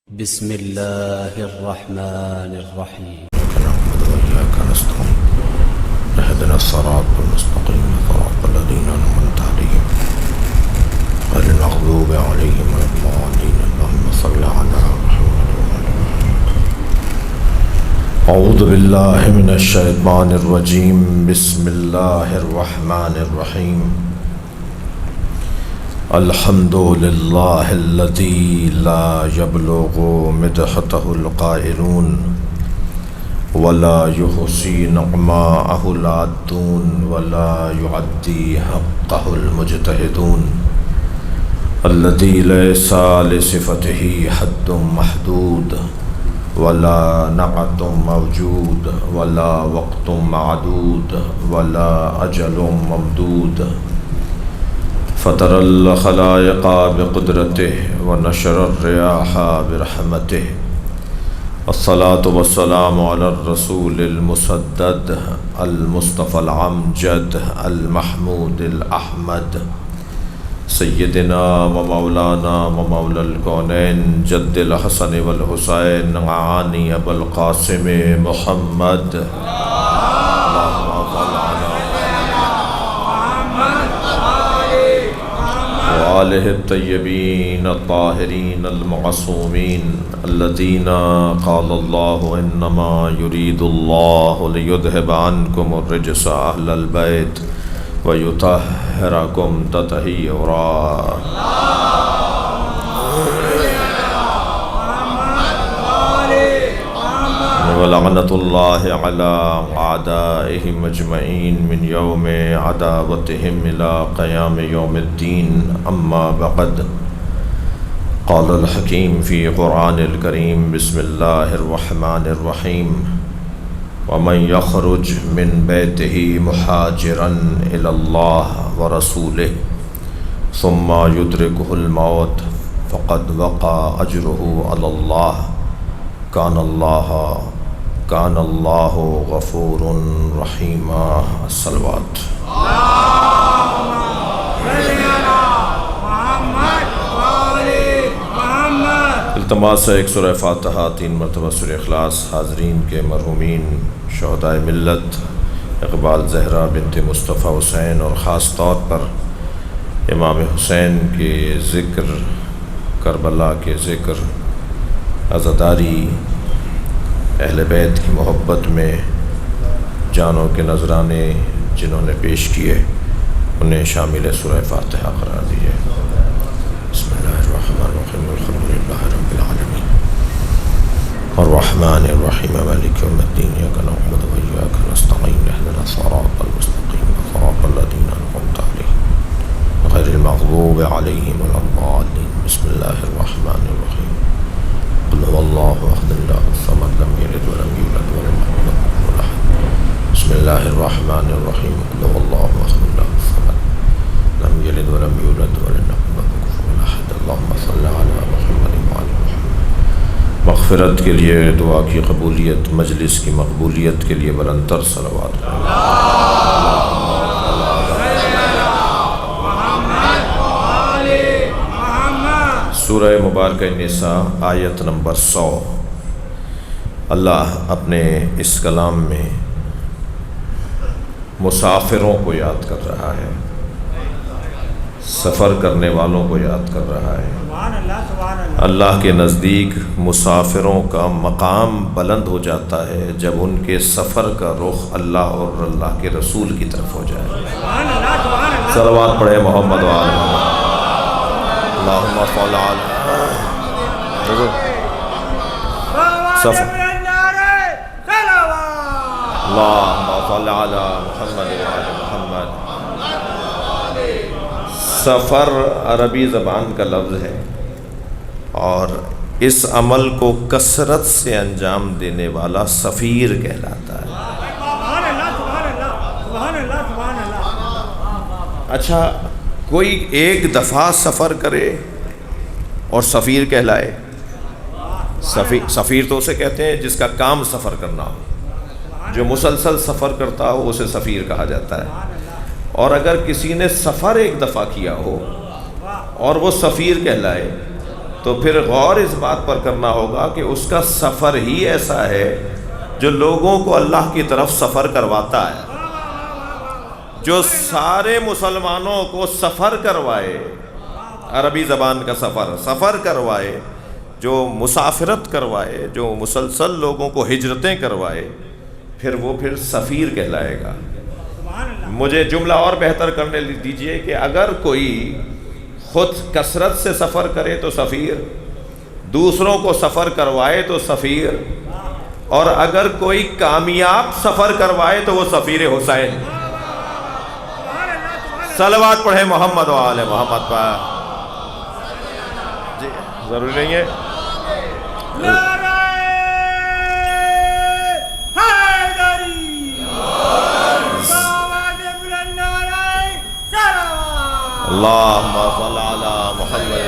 بسم الله الرحمن الرحيم. نعبد وإياك نستعين اهدنا الصراط المستقيم صراط الذين أنعمت عليهم غير المغضوب عليهم ولا الضالين اللهم صل على محمد وعلى آل محمد. أعوذ بالله من الشيطان الرجيم. بسم الله الرحمن الرحيم. الحمد لله الذي لا يبلغ مدحته القائلون ولا يحصي نعماءه العادون ولا يعدي حقه المجتهدون الذي ليس لصفته حد محدود ولا نعت موجود ولا وقت معدود ولا أجل ممدود فطر الخلائق بقدرته ونشر الرياح برحمته. الصلاة والسلام على الرسول المسدد المصطفى العمجد المحمود الأحمد سيدنا ومولانا ومولى الكونين جد الحسن والحسين عاني أبا القاسم محمد. اللهم صل على وآله الطيبين الطاهرين المعصومين الذين قال الله إنما يريد الله ليذهب عنكم الرجس أهل البيت ويطهركم تطهيرا. ولعنة الله على أعدائهم أجمعين من يوم عداوتهم إلى قيام يوم الدين. أما بعد، قال الحكيم في قرآن الكريم بسم الله الرحمن الرحيم: ومن يخرج من بيته مهاجرا إلى الله ورسوله ثم يدركه الموت فقد وقع أجره على الله كان الله غفور رحيما. الصلوات. التماس ہے ایک سورہ فاتحہ 3 مرتبہ سورہ اخلاص حاضرین کے مرحومین شہدائے ملت اقبال زہرا بنت مصطفیٰ حسین اور خاص طور پر امام حسین کے ذکر، کربلا کے ذکر، عزاداری، اہل بیت کی محبت میں جانوں کے نذرانے جنہوں نے پیش کیے انہیں شامل سورہ فاتحہ قرار دیے. بسم اللہ الرحمن الرحیم. الحمد للہ رب العالمین الرحمن الرحیم مالک یوم الدین. ایاک نعبد و ایاک نستعین اهدنا الصراط المستقیم صراط الذین انعمت علیہم غیر المغضوب علیہم ولا الضالین. بسم اللہ الرحمن الرحیم. قل هو الله احد الله الصمد لم يلد ولم يولد ولم يكن له كفوا احد. بسم الله الرحمن الرحيم. قل هو الله احد الله الصمد لم يلد ولم يولد ولم يكن له كفوا احد. اللهم صل على محمد وعلى محمد. مغفرت کے لیے، دعا کی قبولیت، مجلس کی مقبولیت کے لیے بلندتر صلوات. سورہ مبارکہ نساء آیت نمبر 100. اللہ اپنے اس کلام میں مسافروں کو یاد کر رہا ہے، سفر کرنے والوں کو یاد کر رہا ہے. اللہ کے نزدیک مسافروں کا مقام بلند ہو جاتا ہے جب ان کے سفر کا رخ اللہ اور اللہ کے رسول کی طرف ہو جائے. صلوات پڑھے محمد وآل محمد. اللہم صل علی سفر. اللہم صل علی محمد وعلی محمد. سفر عربی زبان کا لفظ ہے اور اس عمل کو کثرت سے انجام دینے والا سفیر کہلاتا ہے. اچھا، کوئی ایک دفعہ سفر کرے اور سفیر کہلائے؟ سفیر تو اسے کہتے ہیں جس کا کام سفر کرنا ہو. جو مسلسل سفر کرتا ہو اسے سفیر کہا جاتا ہے. اور اگر کسی نے سفر ایک دفعہ کیا ہو اور وہ سفیر کہلائے تو پھر غور اس بات پر کرنا ہوگا کہ اس کا سفر ہی ایسا ہے جو لوگوں کو اللہ کی طرف سفر کرواتا ہے، جو سارے مسلمانوں کو سفر کروائے، عربی زبان کا سفر کروائے، جو مسافرت کروائے، جو مسلسل لوگوں کو ہجرتیں کروائے، پھر وہ سفیر کہلائے گا۔ مجھے جملہ اور بہتر کرنے دیجئے کہ اگر کوئی خود کثرت سے سفر کرے تو سفیر، دوسروں کو سفر کروائے تو سفیر، اور اگر کوئی کامیاب سفر کروائے تو وہ سفیر حسین۔ صلوات پڑھیں محمد و آل محمد پر۔ جی ضروری نہیں ہے اللہم صل علی محمد۔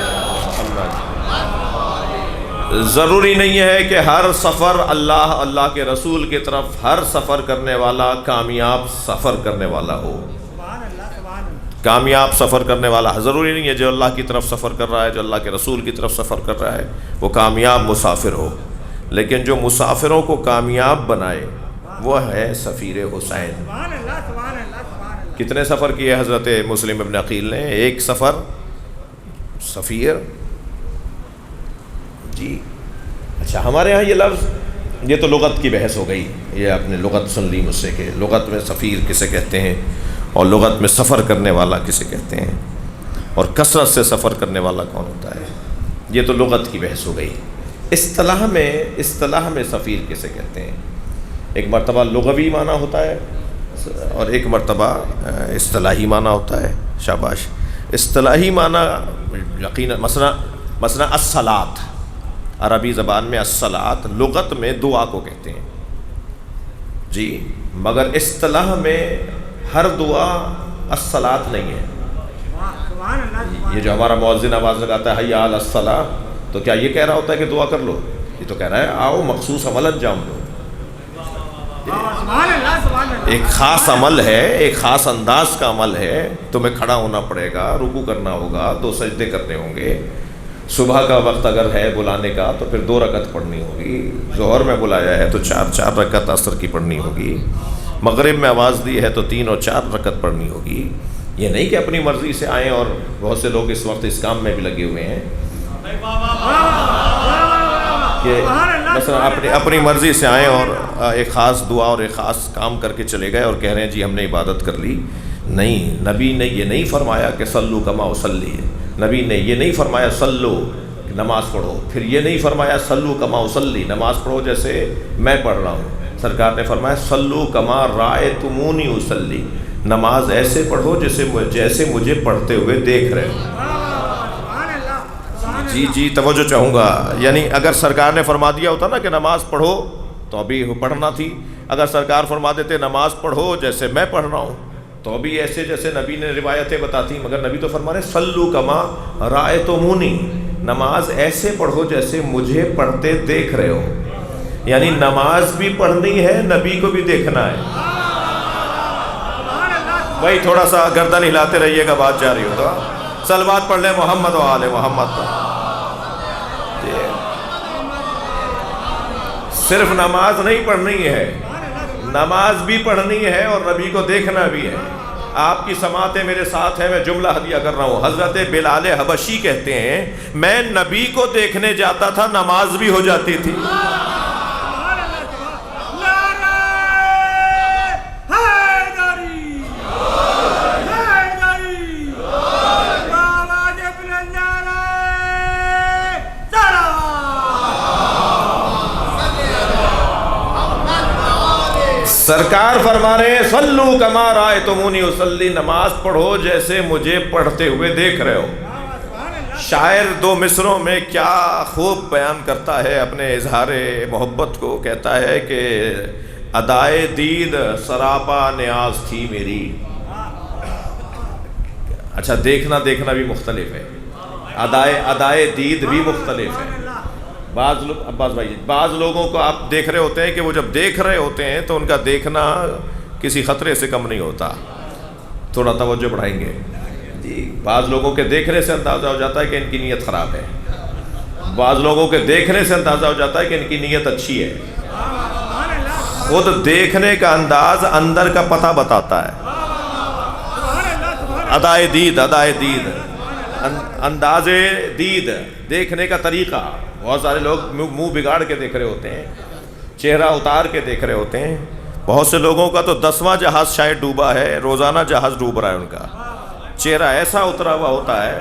ضروری نہیں ہے کہ ہر سفر اللہ کے رسول کی طرف ہر سفر کرنے والا کامیاب سفر کرنے والا ہو۔ کامیاب سفر کرنے والا ضروری نہیں ہے جو اللہ کی طرف سفر کر رہا ہے، جو اللہ کے رسول کی طرف سفر کر رہا ہے وہ کامیاب مسافر ہو، لیکن جو مسافروں کو کامیاب بنائے وہ ہے سفیر حسین۔ کتنے سفر کیے حضرت مسلم ابن عقیل نے؟ ایک سفر سفیر۔ جی اچھا، ہمارے ہاں یہ لفظ، یہ تو لغت کی بحث ہو گئی، یہ آپ نے لغت سن لی مجھ سے کہ لغت میں سفیر کسے کہتے ہیں اور لغت میں سفر کرنے والا کسے کہتے ہیں اور کثرت سے سفر کرنے والا کون ہوتا ہے، یہ تو لغت کی بحث ہو گئی۔ اصطلاح میں سفیر کسے کہتے ہیں؟ ایک مرتبہ لغوی معنی ہوتا ہے اور ایک مرتبہ اصطلاحی معنی ہوتا ہے۔ شاباش۔ اصطلاحی معنی یقیناً مثلا الصلاۃ، عربی زبان میں الصلاۃ لغت میں دعا کو کہتے ہیں جی، مگر اصطلاح میں ہر دعا الصلاۃ نہیں ہے۔ یہ جو ہمارا مؤذن آواز لگاتا ہے حی علی الصلاۃ، تو کیا یہ کہہ رہا ہوتا ہے کہ دعا کر لو؟ یہ تو کہہ رہا ہے آؤ مخصوص عمل انجام دو۔ ایک خاص عمل ہے، ایک خاص انداز کا عمل ہے، تمہیں کھڑا ہونا پڑے گا، رکوع کرنا ہوگا، 2 سجدے کرنے ہوں گے۔ صبح کا وقت اگر ہے بلانے کا تو پھر 2 رکعت پڑھنی ہوگی، ظہر میں بلایا ہے تو 4 رکعت عصر کی پڑھنی ہوگی، مغرب میں آواز دی ہے تو 3 اور 4 رکعت پڑھنی ہوگی۔ یہ نہیں کہ اپنی مرضی سے آئیں، اور بہت سے لوگ اس وقت اس کام میں بھی لگے ہوئے ہیں کہ مثلا اپنی مرضی سے آئیں اور ایک خاص دعا اور ایک خاص کام کر کے چلے گئے اور کہہ رہے ہیں جی ہم نے عبادت کر لی۔ نہیں، نبی نے یہ نہیں فرمایا کہ صلو کما اصلی، نبی نے یہ نہیں فرمایا صلو نماز پڑھو، پھر یہ نہیں فرمایا صلو کما اصلی نماز پڑھو جیسے میں پڑھ رہا ہوں۔ سرکار نے فرمایا صلو کما رأیتمونی اصلی، نماز ایسے پڑھو جیسے مجھے پڑھتے ہوئے دیکھ رہے ہو۔ جی توجہ چاہوں گا، یعنی اگر سرکار نے فرما دیا ہوتا نا کہ نماز پڑھو تو ابھی پڑھنا تھی، اگر سرکار فرما دیتے نماز پڑھو جیسے میں پڑھ رہا ہوں تو ابھی ایسے جیسے نبی نے روایتیں بتاتی، مگر نبی تو فرما رہے صلو کما رأیتمونی، نماز ایسے پڑھو جیسے مجھے پڑھتے دیکھ رہے ہو، یعنی نماز بھی پڑھنی ہے، نبی کو بھی دیکھنا ہے۔ بھائی تھوڑا سا گردن ہلاتے رہیے گا، بات جاری ہوگا۔ صلوات پڑھ لیں محمد و آل محمد پر۔ صرف نماز نہیں پڑھنی ہے، نماز بھی پڑھنی ہے اور نبی کو دیکھنا بھی ہے۔ آپ کی سماعتیں میرے ساتھ ہیں، میں جملہ ہدیہ کر رہا ہوں۔ حضرت بلال حبشی کہتے ہیں میں نبی کو دیکھنے جاتا تھا، نماز بھی ہو جاتی تھی۔ سرکار فرما رہے ہیں صلو کما رأیتمونی اصلی، نماز پڑھو جیسے مجھے پڑھتے ہوئے دیکھ رہے ہو۔ شاعر 2 مصروں میں کیا خوب بیان کرتا ہے اپنے اظہار محبت کو، کہتا ہے کہ ادائے دید سراپا نیاز تھی میری۔ اچھا، دیکھنا بھی مختلف ہے، ادائے دید بھی مختلف ہے۔ عباس بھائی، بعض لوگوں کو آپ دیکھ رہے ہوتے ہیں کہ وہ جب دیکھ رہے ہوتے ہیں تو ان کا دیکھنا کسی خطرے سے کم نہیں ہوتا، تھوڑا توجہ بڑھائیں گے جی۔ بعض لوگوں کے دیکھنے سے اندازہ ہو جاتا ہے کہ ان کی نیت خراب ہے، بعض لوگوں کے دیکھنے سے اندازہ ہو جاتا ہے کہ ان کی نیت اچھی ہے، خود دیکھنے کا انداز اندر کا پتہ بتاتا ہے۔ ادائے دید انداز دید، دیکھنے کا طریقہ۔ بہت سارے لوگ منہ بگاڑ کے دیکھ رہے ہوتے ہیں، چہرہ اتار کے دیکھ رہے ہوتے ہیں۔ بہت سے لوگوں کا تو 10واں جہاز شاید ڈوبا ہے، روزانہ جہاز ڈوب رہا ہے، ان کا چہرہ ایسا اترا ہوا ہوتا ہے۔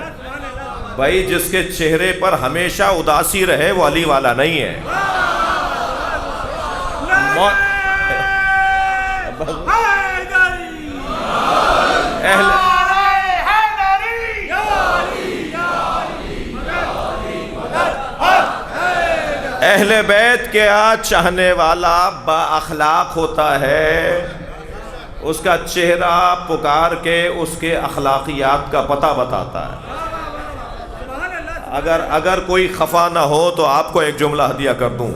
بھائی جس کے چہرے پر ہمیشہ اداسی رہے وہ علی والا نہیں ہے۔ اہل بیت کے چاہنے والا با اخلاق ہوتا ہے، اس کا چہرہ پکار کے اس کے اخلاقیات کا پتہ بتاتا ہے۔ اگر کوئی خفا نہ ہو تو آپ کو ایک جملہ ہدیہ کر دوں،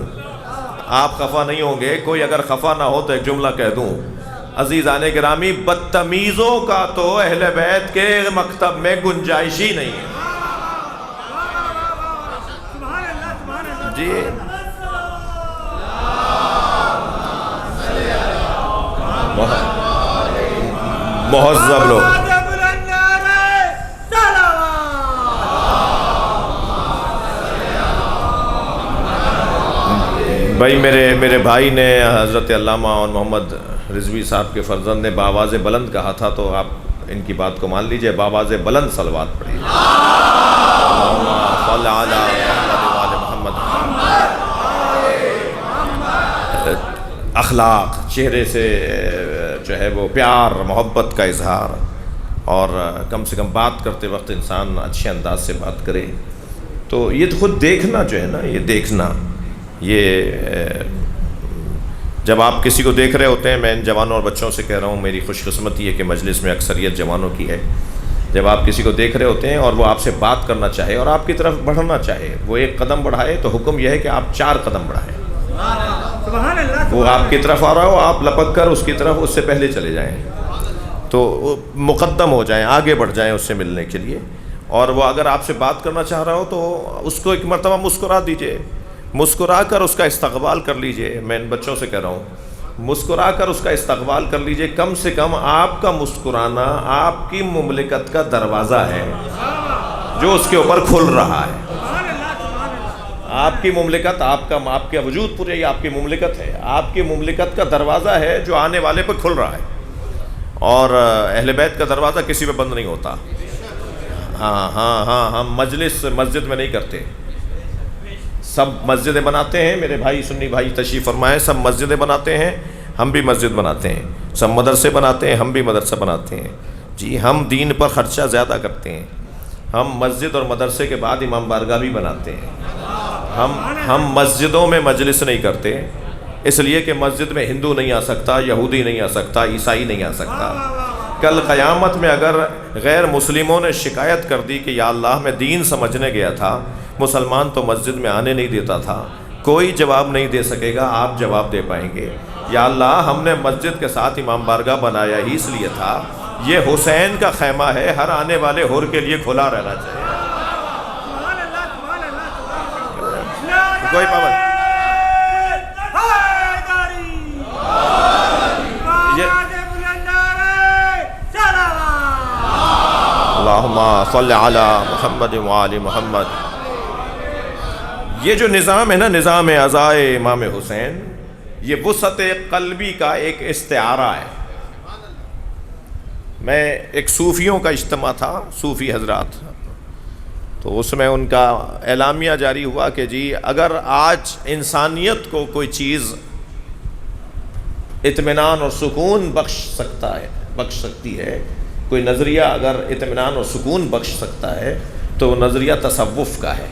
آپ خفا نہیں ہوں گے، کوئی اگر خفا نہ ہو تو ایک جملہ کہہ دوں۔ عزیزان گرامی، بدتمیزوں کا تو اہل بیت کے مکتب میں گنجائش ہی نہیں ہے۔ جی مہذب لوگ، بھائی میرے بھائی نے حضرت علامہ اور محمد رضوی صاحب کے فرزند نے بآواز بلند کہا تھا، تو آپ ان کی بات کو مان لیجئے، بآواز بلند صلوات پڑھیے۔ اللہم صل علی محمد اخلاق، چہرے سے جو ہے وہ پیار محبت کا اظہار، اور کم سے کم بات کرتے وقت انسان اچھے انداز سے بات کرے۔ تو یہ خود دیکھنا جو ہے نا، یہ دیکھنا، یہ جب آپ کسی کو دیکھ رہے ہوتے ہیں، میں ان جوانوں اور بچوں سے کہہ رہا ہوں، میری خوش قسمتی ہے کہ مجلس میں اکثریت جوانوں کی ہے، جب آپ کسی کو دیکھ رہے ہوتے ہیں اور وہ آپ سے بات کرنا چاہے اور آپ کی طرف بڑھنا چاہے، وہ ایک قدم بڑھائے تو حکم یہ ہے کہ آپ 4 قدم بڑھائیں۔ وہ آپ کی طرف آ رہا ہو، آپ لپک کر اس کی طرف اس سے پہلے چلے جائیں، تو مقدم ہو جائیں، آگے بڑھ جائیں اس سے ملنے کے لیے۔ اور وہ اگر آپ سے بات کرنا چاہ رہا ہو تو اس کو ایک مرتبہ مسکرا دیجئے، مسکرا کر اس کا استقبال کر لیجئے۔ میں ان بچوں سے کہہ رہا ہوں، مسکرا کر اس کا استقبال کر لیجئے۔ کم سے کم آپ کا مسکرانا آپ کی مملکت کا دروازہ ہے جو اس کے اوپر کھل رہا ہے۔ آپ کی مملکت، آپ کا وجود پورے ہی آپ کی مملکت ہے، آپ کی مملکت کا دروازہ ہے جو آنے والے پہ کھل رہا ہے۔ اور اہل بیت کا دروازہ کسی پہ بند نہیں ہوتا۔ ہم مسجد میں نہیں کرتے، سب مسجدیں بناتے ہیں، میرے بھائی سنی بھائی تشریف فرمائے، سب مسجدیں بناتے ہیں، ہم بھی مسجد بناتے ہیں، سب مدرسے بناتے ہیں، ہم بھی مدرسہ بناتے ہیں۔ جی ہم دین پر خرچہ زیادہ کرتے ہیں، ہم مسجد اور مدرسے کے بعد امام بارگاہ بھی بناتے ہیں۔ ہم مسجدوں میں مجلس نہیں کرتے، اس لیے کہ مسجد میں ہندو نہیں آ سکتا، یہودی نہیں آ سکتا، عیسائی نہیں آ سکتا۔ کل قیامت میں اگر غیر مسلموں نے شکایت کر دی کہ یا اللہ میں دین سمجھنے گیا تھا، مسلمان تو مسجد میں آنے نہیں دیتا تھا، کوئی جواب نہیں دے سکے گا، آپ جواب دے پائیں گے، یا اللہ ہم نے مسجد کے ساتھ امام بارگاہ بنایا ہی اس لیے تھا، یہ حسین کا خیمہ ہے، ہر آنے والے حور کے لیے کھلا رہنا چاہیے۔ کوئی پابند اللہم صل علی محمد وآل محمد۔ یہ جو نظام ہے نا، نظام عزائے امام حسین، یہ وسعت قلبی کا ایک استعارہ ہے۔ میں ایک صوفیوں کا اجتماع تھا، صوفی حضرات، تو اس میں ان کا اعلامیہ جاری ہوا کہ جی اگر آج انسانیت کو کوئی چیز اطمینان اور سکون بخش سکتی ہے، کوئی نظریہ اگر اطمینان اور سکون بخش سکتا ہے تو وہ نظریہ تصوف کا ہے۔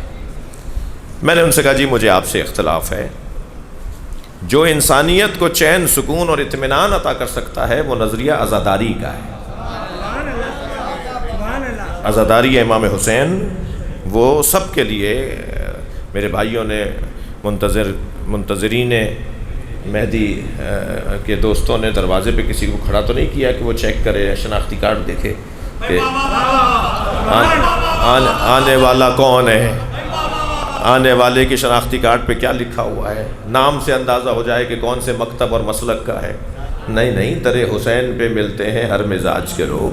میں نے ان سے کہا جی مجھے آپ سے اختلاف ہے، جو انسانیت کو چین سکون اور اطمینان عطا کر سکتا ہے وہ نظریہ عزاداری کا ہے۔ عزاداری امام حسین وہ سب کے لیے، میرے بھائیوں نے منتظرین مہدی کے دوستوں نے دروازے پہ کسی کو کھڑا تو نہیں کیا کہ وہ چیک کرے، شناختی کارڈ دیکھے کہ آنے والا کون ہے۔ آنے والے کی شناختی کارڈ پہ کیا لکھا ہوا ہے، نام سے اندازہ ہو جائے کہ کون سے مکتب اور مسلک کا ہے. نہیں، در حسین پہ ملتے ہیں ہر مزاج کے لوگ،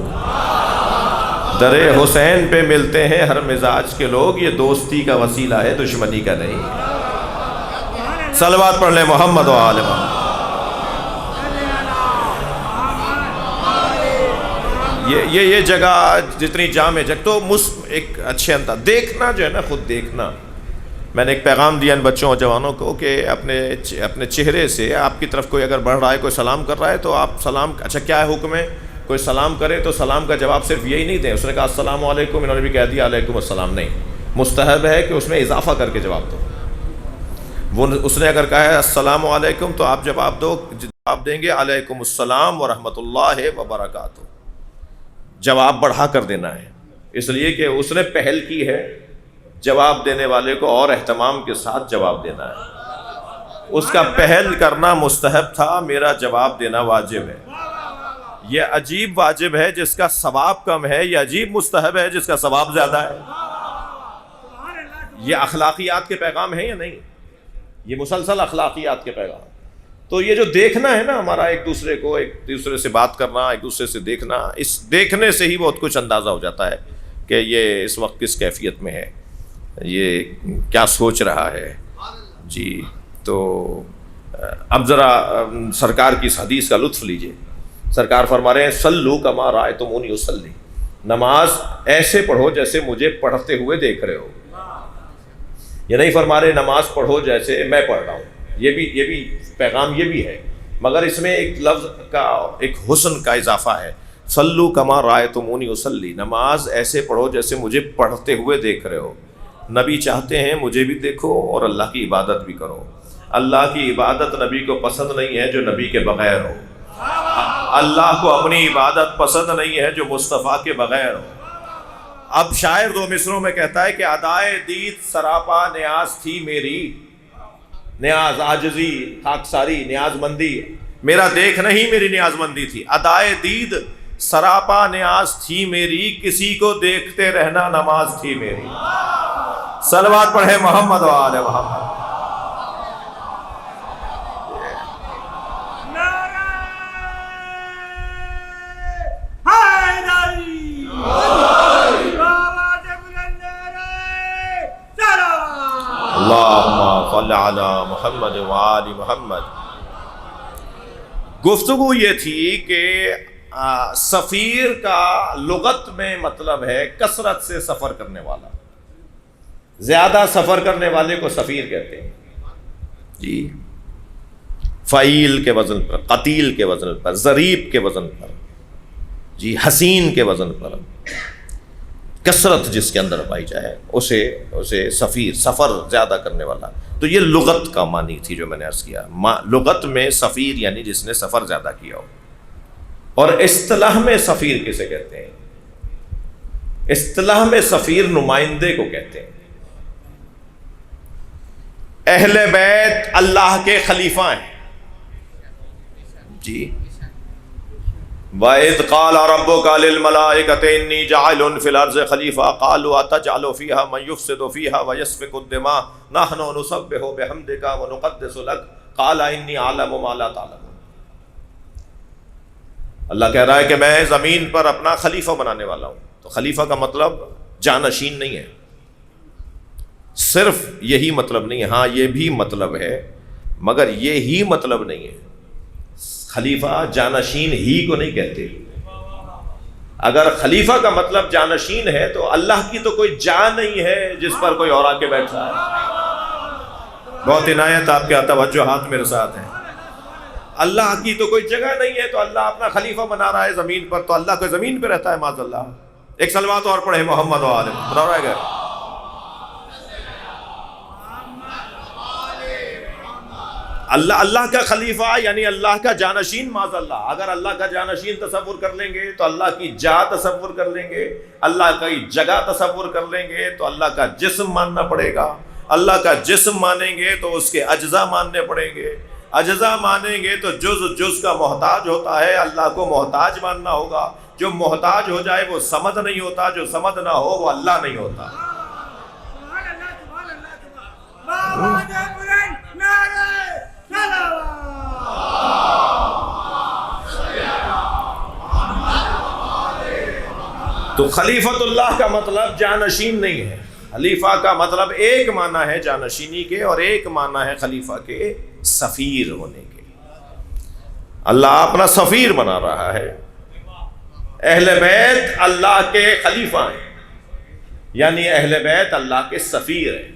در حسین پہ ملتے ہیں ہر مزاج کے لوگ. یہ دوستی کا وسیلہ ہے، دشمنی کا نہیں. صلوات پڑھ لیں محمد و آل محمد. یہ جگہ جتنی جامع جگہ تو ایک اچھے انداز دیکھنا جو ہے نا، خود دیکھنا. میں نے ایک پیغام دیا ان بچوں اور جوانوں کو کہ اپنے چہرے سے آپ کی طرف کوئی اگر بڑھ رہا ہے، کوئی سلام کر رہا ہے تو آپ سلام، اچھا کیا ہے حکم ہے، کوئی سلام کرے تو سلام کا جواب صرف یہی نہیں دیں. اس نے کہا السلام علیکم، انہوں نے بھی کہہ دیا علیکم السلام. نہیں، مستحب ہے کہ اس میں اضافہ کر کے جواب دو. اس نے اگر کہا ہے السلام علیکم تو آپ جواب دیں گے علیکم السلام ورحمۃ اللہ وبرکاتہ. جواب بڑھا کر دینا ہے، اس لیے کہ اس نے پہل کی ہے. جواب دینے والے کو اور اہتمام کے ساتھ جواب دینا ہے. اس کا پہل کرنا مستحب تھا، میرا جواب دینا واجب ہے. یہ عجیب واجب ہے جس کا ثواب کم ہے، یہ عجیب مستحب ہے جس کا ثواب زیادہ ہے. یہ اخلاقیات کے پیغام ہیں یا نہیں؟ یہ مسلسل اخلاقیات کے پیغام. تو یہ جو دیکھنا ہے نا ہمارا، ایک دوسرے کو، ایک دوسرے سے بات کرنا، ایک دوسرے سے دیکھنا، اس دیکھنے سے ہی بہت کچھ اندازہ ہو جاتا ہے کہ یہ اس وقت کس کیفیت میں ہے، یہ کیا سوچ رہا ہے. جی تو اب ذرا سرکار کی اس حدیث کا لطف لیجئے. سرکار فرما رہے ہیں صلو کما رأیتمونی اصلی، نماز ایسے پڑھو جیسے مجھے پڑھتے ہوئے دیکھ رہے ہو. یہ نہیں فرما رہے نماز پڑھو جیسے میں پڑھ رہا ہوں. یہ بھی پیغام یہ بھی ہے، مگر اس میں ایک لفظ کا ایک حسن کا اضافہ ہے. صلو کما رأیتمونی اصلی، نماز ایسے پڑھو جیسے مجھے پڑھتے ہوئے دیکھ رہے ہو. نبی چاہتے ہیں مجھے بھی دیکھو اور اللہ کی عبادت بھی کرو. اللہ کی عبادت نبی کو پسند نہیں ہے جو نبی کے بغیر ہو. اللہ کو اپنی عبادت پسند نہیں ہے جو مصطفیٰ کے بغیر ہو. اب شاعر دو مصروں میں کہتا ہے کہ ادائے دید سراپا نیاز تھی میری، نیاز عاجزی، خاکساری، نیاز مندی، میرا دیکھنا ہی میری نیاز مندی تھی. ادائے دید سراپا نیاز تھی میری، کسی کو دیکھتے رہنا نماز تھی میری. صلوات پڑھے محمد و آل محمد. اللہم صل علی محمد و آل محمد. گفتگو یہ تھی کہ سفیر کا لغت میں مطلب ہے کثرت سے سفر کرنے والا. زیادہ سفر کرنے والے کو سفیر کہتے ہیں. جی فعیل کے وزن پر، قتیل کے وزن پر، ضریب کے وزن پر، جی حسین کے وزن پر، کثرت جس کے اندر پائی جائے اسے سفیر، سفر زیادہ کرنے والا. تو یہ لغت کا معنی تھی جو میں نے عرض کیا. لغت میں سفیر یعنی جس نے سفر زیادہ کیا ہو. اور اصطلاح میں سفیر کسے کہتے ہیں؟ اصطلاح میں سفیر نمائندے کو کہتے ہیں. اہل بیت اللہ کے خلیفہ ہیں. جی وَإِذْ قَالَ رَبُّكَ لِلْمَلَائِكَةِ إِنِّي جَاعِلٌ فِي الْأَرْضِ خَلِيفَةً قَالُوا أَتَجْعَلُ فِيهَا مَن يُفْسِدُ فِيهَا وَيَسْفِكُ الدِّمَاءَ نَحْنُ نُسَبِّحُ بِحَمْدِكَ وَنُقَدِّسُ لَكَ قَالَ إِنِّي أَعْلَمُ مَا لَا تَعْلَمُونَ. اللہ کہہ رہا ہے کہ میں زمین پر اپنا خلیفہ بنانے والا ہوں. تو خلیفہ کا مطلب جانشین نہیں ہے، صرف یہی مطلب نہیں ہے. ہاں یہ بھی مطلب ہے مگر یہی مطلب نہیں ہے. خلیفہ جانشین ہی کو نہیں کہتے. اگر خلیفہ کا مطلب جانشین ہے تو اللہ کی تو کوئی جان نہیں ہے جس پر کوئی اور آ کے بیٹھا ہے. بہت عنایت آپ کے توجہات میرے ساتھ ہیں. اللہ کی تو کوئی جگہ نہیں ہے تو اللہ اپنا خلیفہ بنا رہا ہے زمین پر، تو اللہ کو زمین پہ رہتا ہے معاذ اللہ. ایک صلوات اور پڑھے محمد و آل محمد. اللہ کا خلیفہ یعنی اللہ کا جانشین معاذ اللہ. اگر اللہ کا جانشین تصور کر لیں گے تو اللہ کی جا تصور کر لیں گے، اللہ کی جگہ تصور کر لیں گے تو اللہ کا جسم ماننا پڑے گا. اللہ کا جسم مانیں گے تو اس کے اجزاء ماننے پڑیں گے. اجزاء مانیں گے تو جز کا محتاج ہوتا ہے، اللہ کو محتاج ماننا ہوگا. جو محتاج ہو جائے وہ صمد نہیں ہوتا، جو صمد نہ ہو وہ اللہ نہیں ہوتا. تو خلیفۃ اللہ کا مطلب جانشین نہیں ہے. خلیفہ کا مطلب ایک معنی ہے جانشینی کے اور ایک معنی ہے خلیفہ کے سفیر ہونے کے. اللہ اپنا سفیر بنا رہا ہے. اہل بیت اللہ کے خلیفہ ہیں، یعنی اہل بیت اللہ کے سفیر ہیں.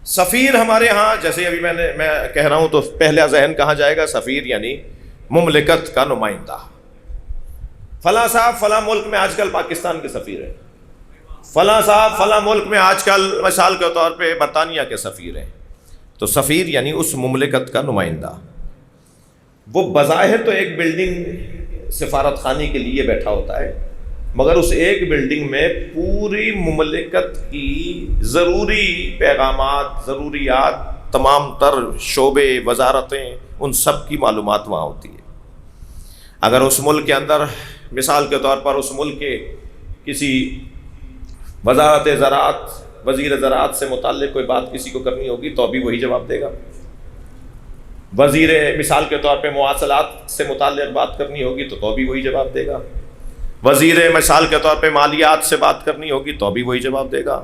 سفیر ہمارے ہاں جیسے ابھی میں کہہ رہا ہوں تو پہلا ذہن کہاں جائے گا؟ سفیر یعنی مملکت کا نمائندہ. فلاں صاحب فلاں ملک میں آج کل پاکستان کے سفیر ہیں، فلاں صاحب فلاں ملک میں آج کل مثال کے طور پہ برطانیہ کے سفیر ہیں. تو سفیر یعنی اس مملکت کا نمائندہ. وہ بظاہر تو ایک بلڈنگ سفارت خانے کے لیے بیٹھا ہوتا ہے، مگر اس ایک بلڈنگ میں پوری مملکت کی ضروری پیغامات، ضروریات، تمام تر شعبے، وزارتیں، ان سب کی معلومات وہاں ہوتی ہے. اگر اس ملک کے اندر مثال کے طور پر اس ملک کے کسی وزارت زراعت، وزیر زراعت سے متعلق کوئی بات کسی کو کرنی ہوگی تو بھی وہی جواب دے گا. وزیر مثال کے طور پہ مواصلات سے متعلق بات کرنی ہوگی تو بھی وہی جواب دے گا. وزیر مثال کے طور پہ مالیات سے بات کرنی ہوگی تو بھی وہی جواب دے گا.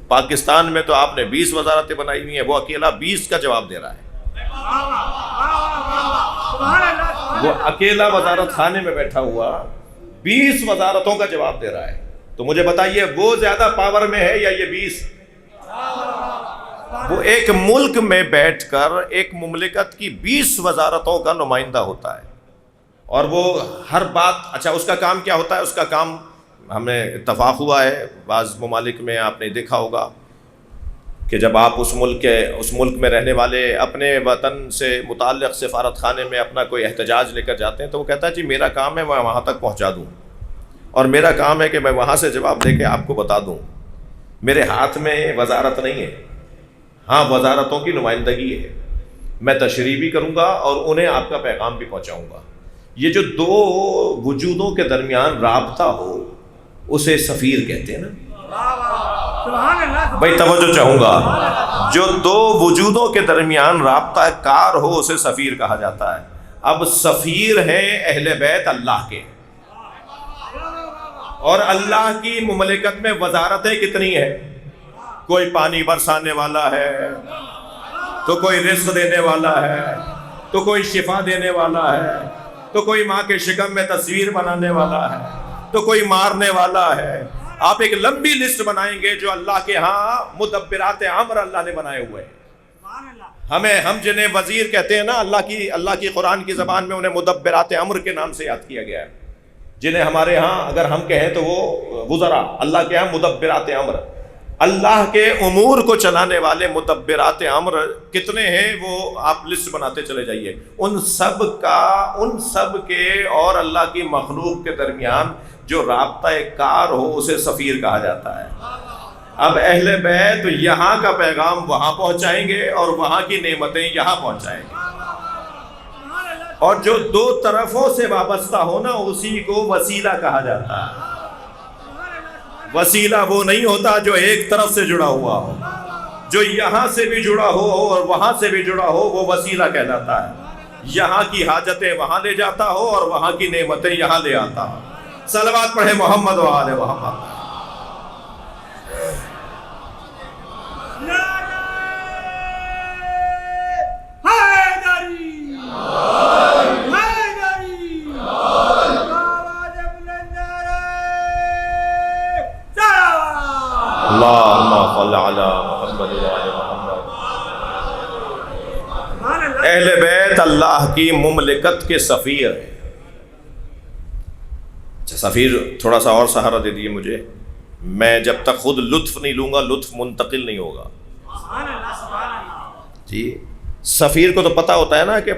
پاکستان میں تو آپ نے 20 وزارتیں بنائی ہوئی ہیں، وہ اکیلا 20 کا جواب دے رہا ہے. وہ اکیلا وزارت خانے میں بیٹھا ہوا 20 وزارتوں کا جواب دے رہا ہے. تو مجھے بتائیے وہ زیادہ پاور میں ہے یا یہ 20؟ وہ ایک ملک میں بیٹھ کر ایک مملکت کی 20 وزارتوں کا نمائندہ ہوتا ہے. اور وہ ہر بات، اچھا اس کا کام کیا ہوتا ہے؟ اس کا کام ہمیں اتفاق ہوا ہے، بعض ممالک میں آپ نے دیکھا ہوگا کہ جب آپ اس ملک میں رہنے والے اپنے وطن سے متعلق سفارت خانے میں اپنا کوئی احتجاج لے کر جاتے ہیں تو وہ کہتا ہے جی میرا کام ہے میں وہاں تک پہنچا دوں، اور میرا کام ہے کہ میں وہاں سے جواب دے کے آپ کو بتا دوں. میرے ہاتھ میں وزارت نہیں ہے، ہاں وزارتوں کی نمائندگی ہے، میں تشریح بھی کروں گا اور انہیں آپ کا پیغام بھی پہنچاؤں گا. یہ جو دو وجودوں کے درمیان رابطہ ہو اسے سفیر کہتے ہیں نا. بھائی توجہ چاہوں گا، جو دو وجودوں کے درمیان رابطہ کار ہو اسے سفیر کہا جاتا ہے. اب سفیر ہیں اہل بیت اللہ کے، اور اللہ کی مملکت میں وزارتیں کتنی ہیں؟ کوئی پانی برسانے والا ہے، تو کوئی رزق دینے والا ہے، تو کوئی شفا دینے والا ہے، تو کوئی ماں کے شکم میں تصویر بنانے والا ہے، تو کوئی مارنے والا ہے. آپ ایک لمبی لسٹ بنائیں گے جو اللہ کے ہاں مدبرات امر اللہ نے بنائے ہوئے ہیں. ہم جنہیں وزیر کہتے ہیں نا، اللہ کی قرآن کی زبان میں انہیں مدبرات امر کے نام سے یاد کیا گیا ہے. جنہیں ہمارے ہاں اگر ہم کہیں تو وہ وزراء، اللہ کے ہاں مدبرات امر. اللہ کے امور کو چلانے والے مدبرات امر کتنے ہیں وہ آپ لسٹ بناتے چلے جائیے. ان سب کے اور اللہ کی مخلوق کے درمیان جو رابطہ کار ہو اسے سفیر کہا جاتا ہے. اب اہل بیت یہاں کا پیغام وہاں پہنچائیں گے اور وہاں کی نعمتیں یہاں پہنچائیں گے. اور جو دو طرفوں سے وابستہ ہونا اسی کو وسیلہ کہا جاتا ہے. وسیلہ وہ نہیں ہوتا جو ایک طرف سے جڑا ہوا ہو، جو یہاں سے بھی جڑا ہو اور وہاں سے بھی جڑا ہو وہ وسیلہ کہلاتا ہے. یہاں کی حاجتیں وہاں لے جاتا ہو اور وہاں کی نعمتیں یہاں لے آتا ہو. صلوات پڑھے محمد و آل محمد. اللہم صل علی محمد و آل محمد. اہل بیت اللہ کی مملکت کے سفیر ہیں. اچھا سفیر تھوڑا سا اور سہارا دے دیے مجھے. میں جب تک خود لطف نہیں لوں گا لطف منتقل نہیں ہوگا. جی سفیر کو تو پتا ہوتا ہے نا کہ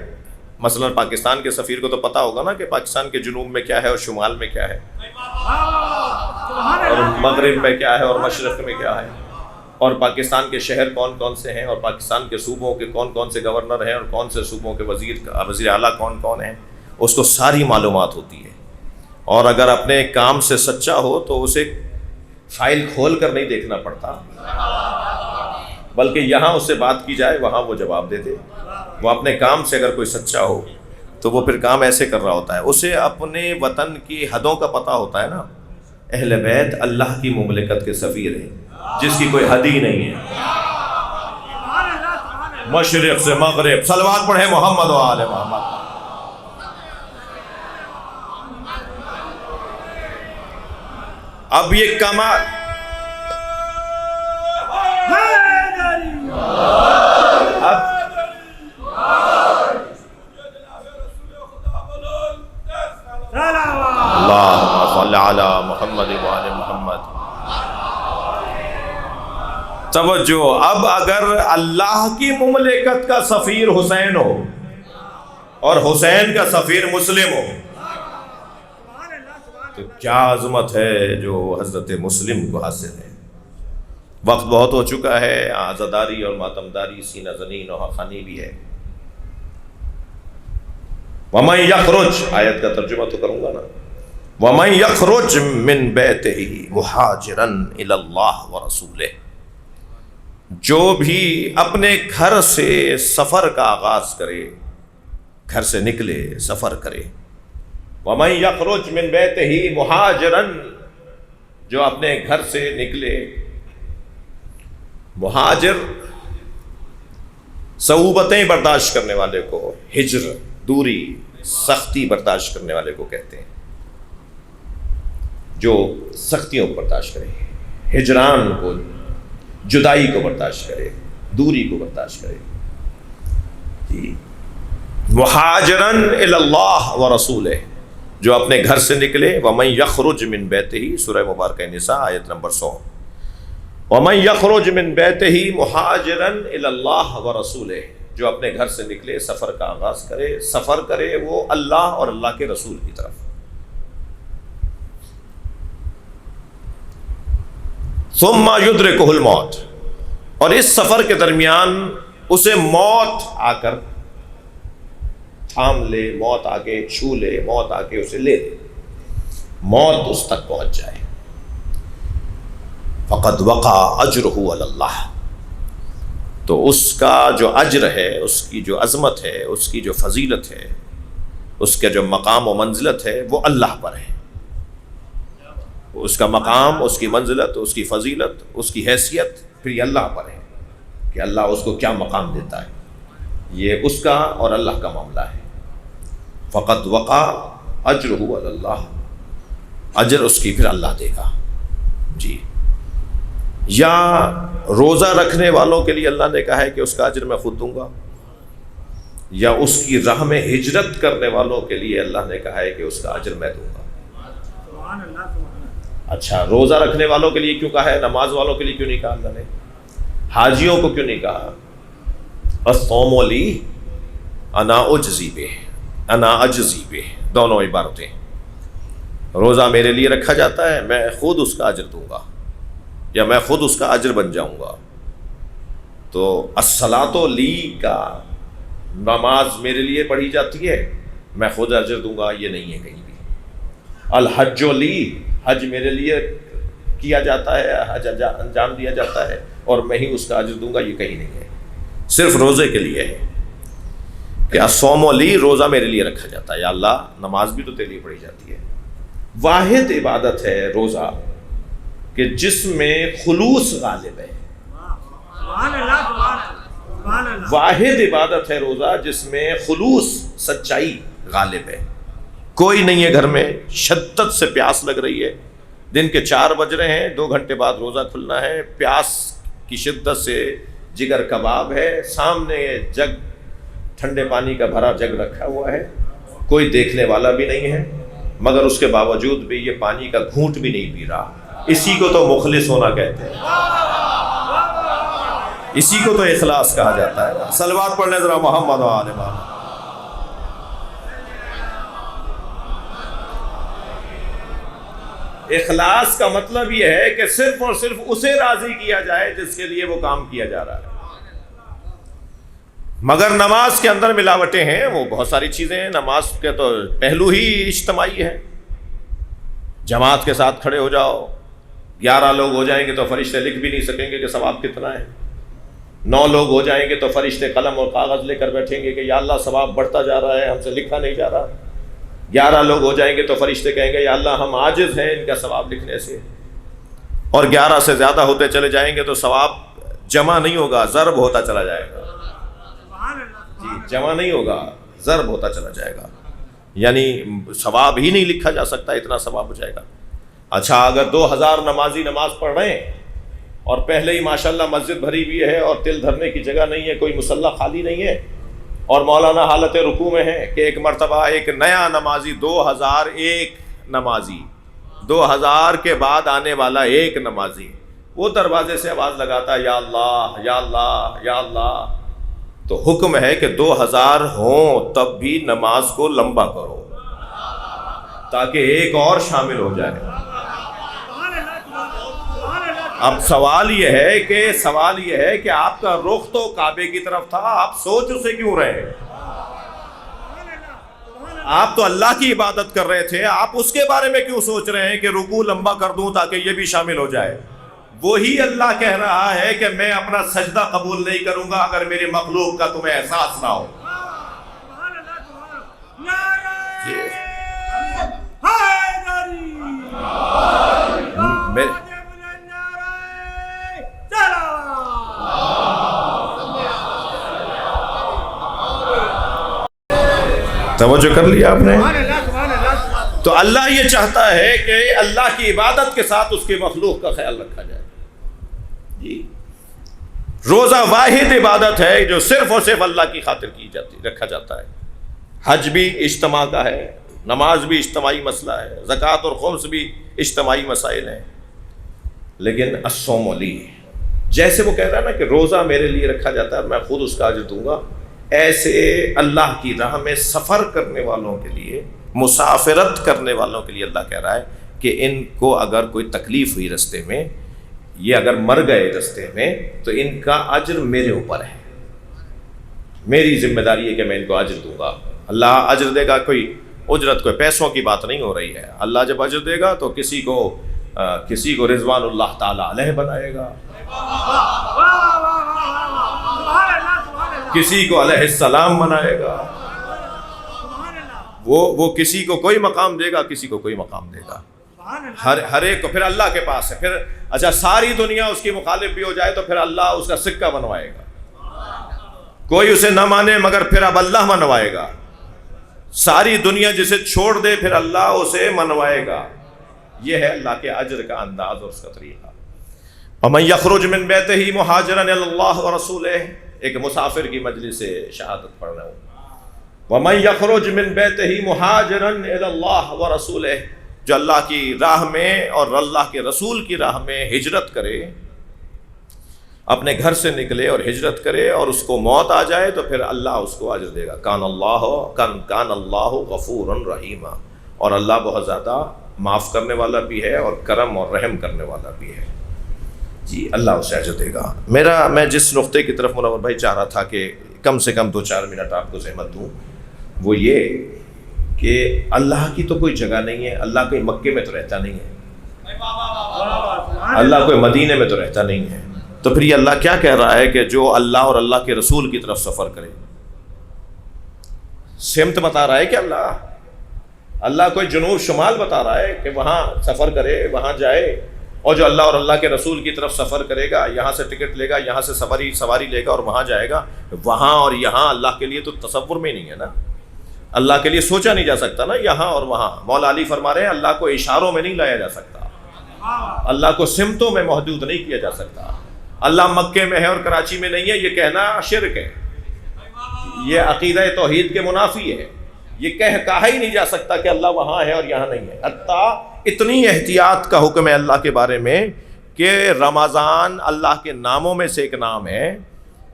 مثلا پاکستان کے سفیر کو تو پتا ہوگا نا کہ پاکستان کے جنوب میں کیا ہے اور شمال میں کیا ہے، اور مغرب میں کیا ہے اور مشرق میں کیا ہے، اور پاکستان کے شہر کون کون سے ہیں، اور پاکستان کے صوبوں کے کون کون سے گورنر ہیں، اور کون سے صوبوں کے وزیر اعلیٰ کون کون ہیں. اس کو ساری معلومات ہوتی ہے. اور اگر اپنے کام سے سچا ہو تو اسے فائل کھول کر نہیں دیکھنا پڑتا، بلکہ یہاں اس سے بات کی جائے وہاں وہ جواب دے دے. وہ اپنے کام سے اگر کوئی سچا ہو تو وہ پھر کام ایسے کر رہا ہوتا ہے. اسے اپنے وطن کی حدوں کا پتہ ہوتا ہے نا. اہل بیت اللہ کی مملکت کے سفیر ہیں جس کی کوئی حد ہی نہیں ہے. مشرق سے مغرب صلوات پڑھے محمد و آل محمد. اب یہ کمال اللہم صلی علی محمد و آل محمد. توجہ. اب اگر اللہ کی مملکت کا سفیر حسین ہو اور حسین کا سفیر مسلم ہو تو کیا عظمت ہے جو حضرت مسلم کو حاصل ہے. وقت بہت ہو چکا ہے. عزاداری اور ماتمداری سینہ زنین اور خانی بھی ہے. وَمَن يَخْرُجْ آیت کا ترجمہ تو کروں گا نا. وَمَن يَخْرُجْ مِن بَيْتِهِ مُحَاجِرًا إِلَى اللَّهِ وَرَسُولِهِ. جو بھی اپنے گھر سے سفر کا آغاز کرے, گھر سے نکلے, سفر کرے. وَمَن يَخْرُجْ مِن بَيْتِهِ مُحَاجِرًا, جو اپنے گھر سے نکلے. مہاجر صعوبتیں برداشت کرنے والے کو, ہجر دوری سختی برداشت کرنے والے کو کہتے ہیں. جو سختیوں کو برداشت کرے, ہجران کو, جدائی کو برداشت کرے, دوری کو برداشت کرے. جی مہاجرن الی اللہ ورسولہ, جو اپنے گھر سے نکلے. ومن یخرج من بیتہ سورہ مبارکہ نساء آیت نمبر 100. ومن یخرج من بیتہ مہاجرن الی اللہ ورسولہ, جو اپنے گھر سے نکلے, سفر کا آغاز کرے, سفر کرے وہ اللہ اور اللہ کے رسول کی طرف. ثم یدرکہ الموت, اور اس سفر کے درمیان اسے موت آ کر تھام لے, موت آ کے چھو لے, موت آ کے اسے لے لے, موت اس تک پہنچ جائے. فقد وقع اجرہ علی اللہ, تو اس کا جو اجر ہے, اس کی جو عظمت ہے, اس کی جو فضیلت ہے, اس کا جو مقام و منزلت ہے وہ اللہ پر ہے. اس کا مقام, اس کی منزلت, اس کی فضیلت, اس کی حیثیت پھر یہ اللہ پر ہے کہ اللہ اس کو کیا مقام دیتا ہے. یہ اس کا اور اللہ کا معاملہ ہے. فقد وقع اجرہ علی اللہ, اجر اس کی پھر اللہ دے گا. جی. یا روزہ رکھنے والوں کے لیے اللہ نے کہا ہے کہ اس کا اجر میں خود دوں گا, یا اس کی راہ میں ہجرت کرنے والوں کے لیے اللہ نے کہا ہے کہ اس کا اجر میں دوں گا. اچھا, روزہ رکھنے والوں کے لیے کیوں کہا ہے, نماز والوں کے لیے کیوں نہیں کہا اللہ نے, حاجیوں کو کیوں نہیں کہا؟ الصوم لی انا اجزی بہ, انا اجزی بہ, دونوں عبارتیں. روزہ میرے لیے رکھا جاتا ہے, میں خود اس کا اجر دوں گا, یا میں خود اس کا اجر بن جاؤں گا. تو الصلاۃ لی کا, نماز میرے لیے پڑھی جاتی ہے, میں خود اجر دوں گا, یہ نہیں ہے کہیں بھی. الحج لی, حج میرے لیے کیا جاتا ہے, حج انجام دیا جاتا ہے اور میں ہی اس کا اجر دوں گا, یہ کہیں نہیں ہے. صرف روزے کے لیے ہے کہ الصوم لی, روزہ میرے لیے رکھا جاتا ہے. یا اللہ, نماز بھی تو تیرے لیے پڑھی جاتی ہے. واحد عبادت ہے روزہ کہ جس میں خلوص غالب ہے. واحد عبادت ہے روزہ جس میں خلوص, سچائی غالب ہے. کوئی نہیں ہے گھر میں, شدت سے پیاس لگ رہی ہے, دن کے 4 بج رہے ہیں, 2 گھنٹے بعد روزہ کھلنا ہے, پیاس کی شدت سے جگر کباب ہے, سامنے جگ ٹھنڈے پانی کا بھرا جگ رکھا ہوا ہے, کوئی دیکھنے والا بھی نہیں ہے, مگر اس کے باوجود بھی یہ پانی کا گھونٹ بھی نہیں پی رہا. اسی کو تو مخلص ہونا کہتے ہیں, اسی کو تو اخلاص کہا جاتا ہے. صلوات پڑھنے ذرا محمد و آل محمد. اخلاص کا مطلب یہ ہے کہ صرف اور صرف اسے راضی کیا جائے جس کے لیے وہ کام کیا جا رہا ہے. مگر نماز کے اندر ملاوٹیں ہیں, وہ بہت ساری چیزیں ہیں. نماز کے تو پہلو ہی اجتماعی ہے. جماعت کے ساتھ کھڑے ہو جاؤ, 11 لوگ ہو جائیں گے تو فرشتے لکھ بھی نہیں سکیں گے کہ ثواب کتنا ہے. 9 لوگ ہو جائیں گے تو فرشتے قلم اور کاغذ لے کر بیٹھیں گے کہ یا اللہ ثواب بڑھتا جا رہا ہے، ہم سے لکھا نہیں جا رہا۔ 11 لوگ ہو جائیں گے تو فرشتے کہیں گے یا اللہ ہم عاجز ہیں ان کا ثواب لکھنے سے، اور 11 سے زیادہ ہوتے چلے جائیں گے تو ثواب جمع نہیں ہوگا، ضرب ہوتا چلا جائے گا۔ جی، جمع نہیں ہوگا، ضرب ہوتا چلا جائے گا، یعنی ثواب ہی نہیں لکھا جا سکتا، اتنا ثواب ہو جائے گا۔ اچھا، اگر 2000 نمازی نماز پڑھ رہے ہیں اور پہلے ہی ماشاءاللہ مسجد بھری ہوئی ہے اور تل دھرنے کی جگہ نہیں ہے، کوئی مصلی خالی نہیں ہے، اور مولانا حالت رکوع میں ہے کہ ایک مرتبہ ایک نیا نمازی 2001 نمازی 2000 کے بعد آنے والا ایک نمازی وہ دروازے سے آواز لگاتا ہے یا اللہ یا اللہ یا اللہ، تو حکم ہے کہ 2000 ہوں تب بھی نماز کو لمبا کرو تاکہ ایک اور شامل ہو جائے۔ اب سوال یہ ہے کہ آپ کا رخ تو کعبے کی طرف تھا، آپ سوچ اسے کیوں رہے؟ آپ تو اللہ کی عبادت کر رہے تھے، آپ اس کے بارے میں کیوں سوچ رہے ہیں کہ رکوع لمبا کر دوں تاکہ یہ بھی شامل ہو جائے؟ وہی اللہ کہہ رہا ہے کہ میں اپنا سجدہ قبول نہیں کروں گا اگر میری مخلوق کا تمہیں احساس نہ ہو۔ توجہ کر لیا آپ نے؟ تو اللہ یہ چاہتا ہے کہ اللہ کی عبادت کے ساتھ اس کی مخلوق کا خیال رکھا جائے۔ جی، روزہ واحد عبادت ہے جو صرف اور صرف اللہ کی خاطر کی جاتی رکھا جاتا ہے۔ حج بھی اجتماع کا ہے، نماز بھی اجتماعی مسئلہ ہے، زکوٰۃ اور خمس بھی اجتماعی مسائل ہیں، لیکن الصوم لی، جیسے وہ کہہ رہا ہے نا کہ روزہ میرے لیے رکھا جاتا ہے میں خود اس کا اجر دوں گا، ایسے اللہ کی راہ میں سفر کرنے والوں کے لیے، مسافرت کرنے والوں کے لیے اللہ کہہ رہا ہے کہ ان کو اگر کوئی تکلیف ہوئی رستے میں، یہ اگر مر گئے رستے میں، تو ان کا اجر میرے اوپر ہے، میری ذمہ داری ہے کہ میں ان کو اجر دوں گا۔ اللہ اجر دے گا، کوئی اجرت کوئی پیسوں کی بات نہیں ہو رہی ہے۔ اللہ جب اجر دے گا تو کسی کو رضوان اللہ تعالی علیہ بنائے گا، کسی کو علیہ السلام بنائے گا، وہ کسی کو کوئی مقام دے گا، کسی کو کوئی مقام دے گا، ہر ایک کو پھر اللہ کے پاس ہے۔ پھر اچھا ساری دنیا اس کی مخالف بھی ہو جائے تو پھر اللہ اس کا سکہ بنوائے گا، کوئی اسے نہ مانے مگر پھر اب اللہ منوائے گا، ساری دنیا جسے چھوڑ دے پھر اللہ اسے منوائے گا۔ یہ ہے اللہ کے اجر کا انداز اور اس کا طریقہ۔ وَمَن يَخْرُجْ مِن بَيْتِهِ مُهَاجِرًا إِلَى اللَّهِ وَرَسُولِهِ، ایک مسافر کی مجلس سے شہادت پڑھ رہا ہوں۔ وَمَن يَخْرُجْ مِن بَيْتِهِ مُهَاجِرًا إِلَى اللَّهِ وَرَسُولِهِ، جو اللہ کی راہ میں اور اللہ کے رسول کی راہ میں ہجرت کرے، اپنے گھر سے نکلے اور ہجرت کرے اور اس کو موت آ جائے تو پھر اللہ اس کو اجر دے گا۔ کان اللہ غفورا رحیما، اور اللہ بہت زیادہ معاف کرنے والا بھی ہے اور کرم اور رحم کرنے والا بھی ہے۔ جی، اللہ اسے اجر دے گا۔ میں جس نقطے کی طرف منور بھائی چاہ رہا تھا کہ کم سے کم 2-4 منٹ آپ کو زحمت دوں، وہ یہ کہ اللہ کی تو کوئی جگہ نہیں ہے، اللہ کوئی مکے میں تو رہتا نہیں ہے، اللہ کوئی مدینے میں تو رہتا نہیں ہے، تو پھر یہ اللہ کیا کہہ رہا ہے کہ جو اللہ اور اللہ کے رسول کی طرف سفر کرے، سمت بتا رہا ہے کہ اللہ کوئی جنوب شمال بتا رہا ہے کہ وہاں سفر کرے، وہاں جائے، اور جو اللہ اور اللہ کے رسول کی طرف سفر کرے گا، یہاں سے ٹکٹ لے گا، یہاں سے سواری لے گا اور وہاں جائے گا، وہاں اور یہاں اللہ کے لیے تو تصور میں نہیں ہے نا، اللہ کے لیے سوچا نہیں جا سکتا نا یہاں اور وہاں۔ مولا علی فرما رہے ہیں اللہ کو اشاروں میں نہیں لایا جا سکتا، اللہ کو سمتوں میں محدود نہیں کیا جا سکتا۔ اللہ مکے میں ہے اور کراچی میں نہیں ہے، یہ کہنا شرک ہے، یہ عقیدہ توحید کے منافی ہے، یہ کہا ہی نہیں جا سکتا کہ اللہ وہاں ہے اور یہاں نہیں ہے۔ حتیٰ اتنی احتیاط کا حکم ہے اللہ کے بارے میں کہ رمضان اللہ کے ناموں میں سے ایک نام ہے،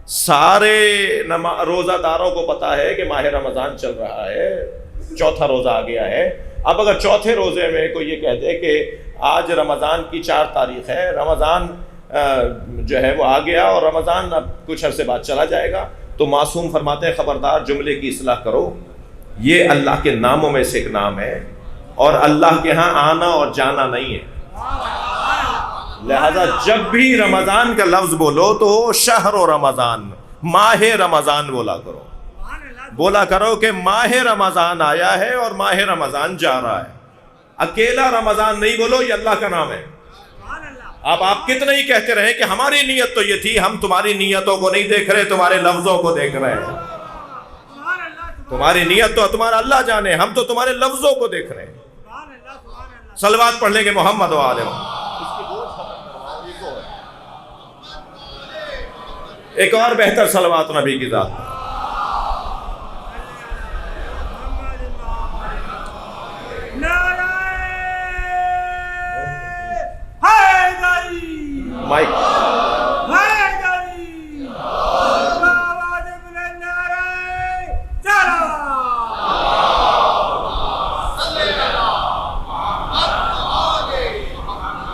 سارے روزہ داروں کو پتا ہے کہ ماہ رمضان چل رہا ہے، 4تھا روزہ آ گیا ہے۔ اب اگر 4تھے روزے میں کوئی یہ کہہ دے کہ آج رمضان کی 4 تاریخ ہے، رمضان جو ہے وہ آ گیا اور رمضان اب کچھ عرصے بعد چلا جائے گا، تو معصوم فرماتے ہیں خبردار جملے کی اصلاح کرو، یہ اللہ کے ناموں میں سے ایک نام ہے اور اللہ کے ہاں آنا اور جانا نہیں ہے۔ لہذا جب بھی رمضان کا لفظ بولو تو شہر و رمضان، ماہ رمضان بولا کرو. بولا کرو کہ ماہ رمضان آیا ہے اور ماہ رمضان جا رہا ہے. اکیلا رمضان نہیں بولو، یہ اللہ کا نام ہے. اب آپ کتنے ہی کہتے رہے کہ ہماری نیت تو یہ تھی، ہم تمہاری نیتوں کو نہیں دیکھ رہے، تمہارے لفظوں کو دیکھ رہے ہیں. تمہاری نیت تو تمہارا اللہ جانے، ہم تو تمہارے لفظوں کو دیکھ رہے ہیں. صلوات پڑھ لیں گے محمد و آلہ محمد. ایک اور بہتر صلوات نبی کی ذات. مائک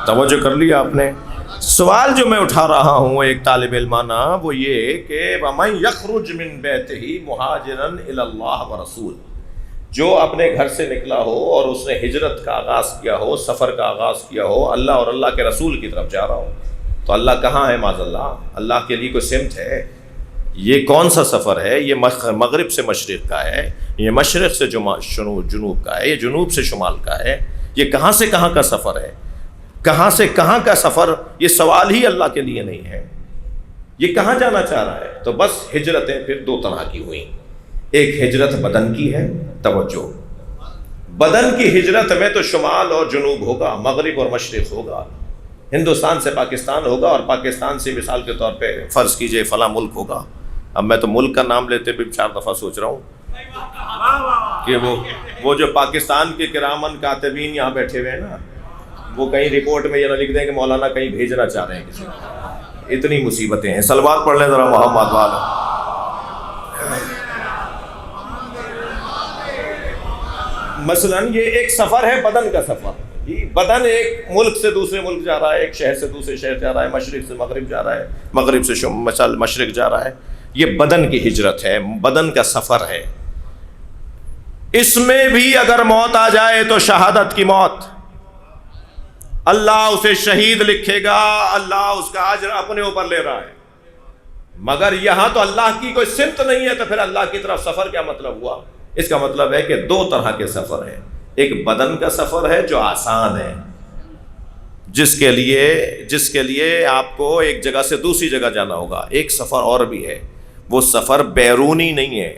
توجہ کر لیا آپ نے. سوال جو میں اٹھا رہا ہوں ایک طالب علمانہ وہ یہ کہ وَمَن يَخْرُجْ مِن بَيْتِهِ مُهَاجِرًا إِلَى اللَّهِ وَرَسُولِهِ، جو اپنے گھر سے نکلا ہو اور اس نے ہجرت کا آغاز کیا ہو، سفر کا آغاز کیا ہو، اللہ اور اللہ کے رسول کی طرف جا رہا ہو، تو اللہ کہاں ہے؟ معاذ اللہ، اللہ کے لیے کوئی سمت ہے؟ یہ کون سا سفر ہے؟ یہ مغرب سے مشرق کا ہے، یہ مشرق سے جنوب کا ہے، یہ جنوب سے شمال کا ہے. یہ کہاں سے کہاں کا سفر ہے؟ کہاں سے کہاں کا سفر؟ یہ سوال ہی اللہ کے لیے نہیں ہے. یہ کہاں جانا چاہ رہا ہے؟ تو بس ہجرتیں پھر دو طرح کی ہوئیں. ایک ہجرت بدن کی ہے. توجہ، بدن کی ہجرت میں تو شمال اور جنوب ہوگا، مغرب اور مشرق ہوگا، ہندوستان سے پاکستان ہوگا اور پاکستان سے مثال کے طور پہ فرض کیجئے فلاں ملک ہوگا. اب میں تو ملک کا نام لیتے بھی 4 دفعہ سوچ رہا ہوں کہ وہ جو پاکستان کے کرامن کاتبین یہاں بیٹھے ہوئے ہیں نا، وہ کہیں رپورٹ میں یہ نہ لکھ دیں کہ مولانا کہیں بھیجنا چاہ رہے ہیں کسی کو. اتنی مصیبتیں ہیں. صلوات پڑھ لیں ذرا محمد والا. مثلا یہ ایک سفر ہے، بدن کا سفر. بدن ایک ملک سے دوسرے ملک جا رہا ہے، ایک شہر سے دوسرے شہر جا رہا ہے، مشرق سے مغرب جا رہا ہے، مغرب سے مشرق جا رہا ہے. یہ بدن کی ہجرت ہے، بدن کا سفر ہے. اس میں بھی اگر موت آ جائے تو شہادت کی موت، اللہ اسے شہید لکھے گا، اللہ اس کا اجر اپنے اوپر لے رہا ہے. مگر یہاں تو اللہ کی کوئی سمت نہیں ہے، تو پھر اللہ کی طرف سفر کیا مطلب ہوا؟ اس کا مطلب ہے کہ 2 طرح کے سفر ہیں. ایک بدن کا سفر ہے جو آسان ہے، جس کے لیے آپ کو ایک جگہ سے دوسری جگہ جانا ہوگا. ایک سفر اور بھی ہے، وہ سفر بیرونی نہیں ہے.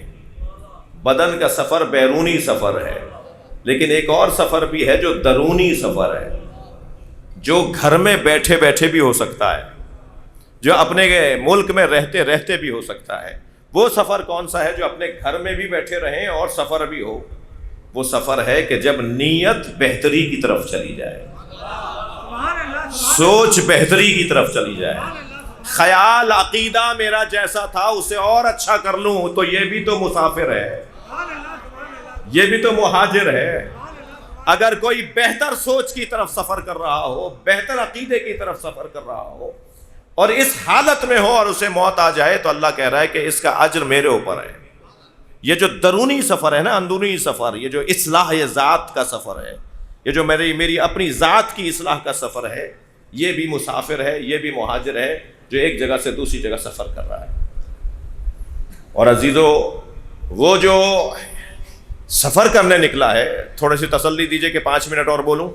بدن کا سفر بیرونی سفر ہے، لیکن ایک اور سفر بھی ہے جو درونی سفر ہے، جو گھر میں بیٹھے بیٹھے بھی ہو سکتا ہے، جو اپنے ملک میں رہتے رہتے بھی ہو سکتا ہے. وہ سفر کون سا ہے؟ جو اپنے گھر میں بھی بیٹھے رہیں اور سفر بھی ہو. وہ سفر ہے کہ جب نیت بہتری کی طرف چلی جائے، سوچ بہتری کی طرف چلی جائے، خیال عقیدہ میرا جیسا تھا اسے اور اچھا کر لوں، تو یہ بھی تو مسافر ہے، یہ بھی تو مہاجر ہے. اگر کوئی بہتر سوچ کی طرف سفر کر رہا ہو، بہتر عقیدے کی طرف سفر کر رہا ہو اور اس حالت میں ہو اور اسے موت آ جائے، تو اللہ کہہ رہا ہے کہ اس کا اجر میرے اوپر ہے. یہ جو درونی سفر ہے نا، اندرونی سفر، یہ جو اصلاح ذات کا سفر ہے، یہ جو میری اپنی ذات کی اصلاح کا سفر ہے، یہ بھی مسافر ہے، یہ بھی مہاجر ہے جو ایک جگہ سے دوسری جگہ سفر کر رہا ہے. اور عزیزو، وہ جو سفر کرنے نکلا ہے، تھوڑی سی تسلی دیجئے کہ 5 منٹ اور بولوں.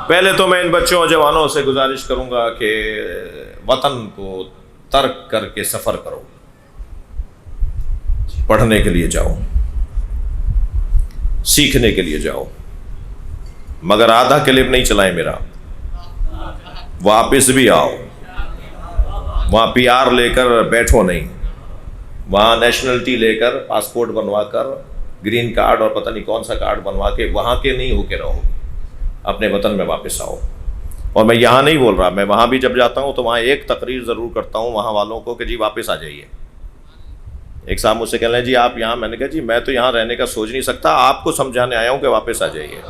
پہلے تو میں ان بچوں اور جوانوں سے گزارش کروں گا کہ وطن کو ترک کر کے سفر کرو، پڑھنے کے لیے جاؤ، سیکھنے کے لیے جاؤ، مگر آدھا کلپ نہیں چلائیں میرا. واپس بھی آؤ، وہاں PR لے کر بیٹھو نہیں، وہاں نیشنلٹی لے کر، پاسپورٹ بنوا کر، گرین کارڈ اور پتہ نہیں کون سا کارڈ بنوا کے وہاں کے نہیں ہو کے رہو، اپنے وطن میں واپس آؤ. اور میں یہاں نہیں بول رہا، میں وہاں بھی جب جاتا ہوں تو وہاں ایک تقریر ضرور کرتا ہوں وہاں والوں کو کہ جی واپس آ جائیے. ایک صاحب مجھ سے کہہ رہے ہیں جی آپ یہاں، میں نے کہا جی میں تو یہاں رہنے کا سوچ نہیں سکتا، آپ کو سمجھانے آیا ہوں کہ واپس آ جائیے.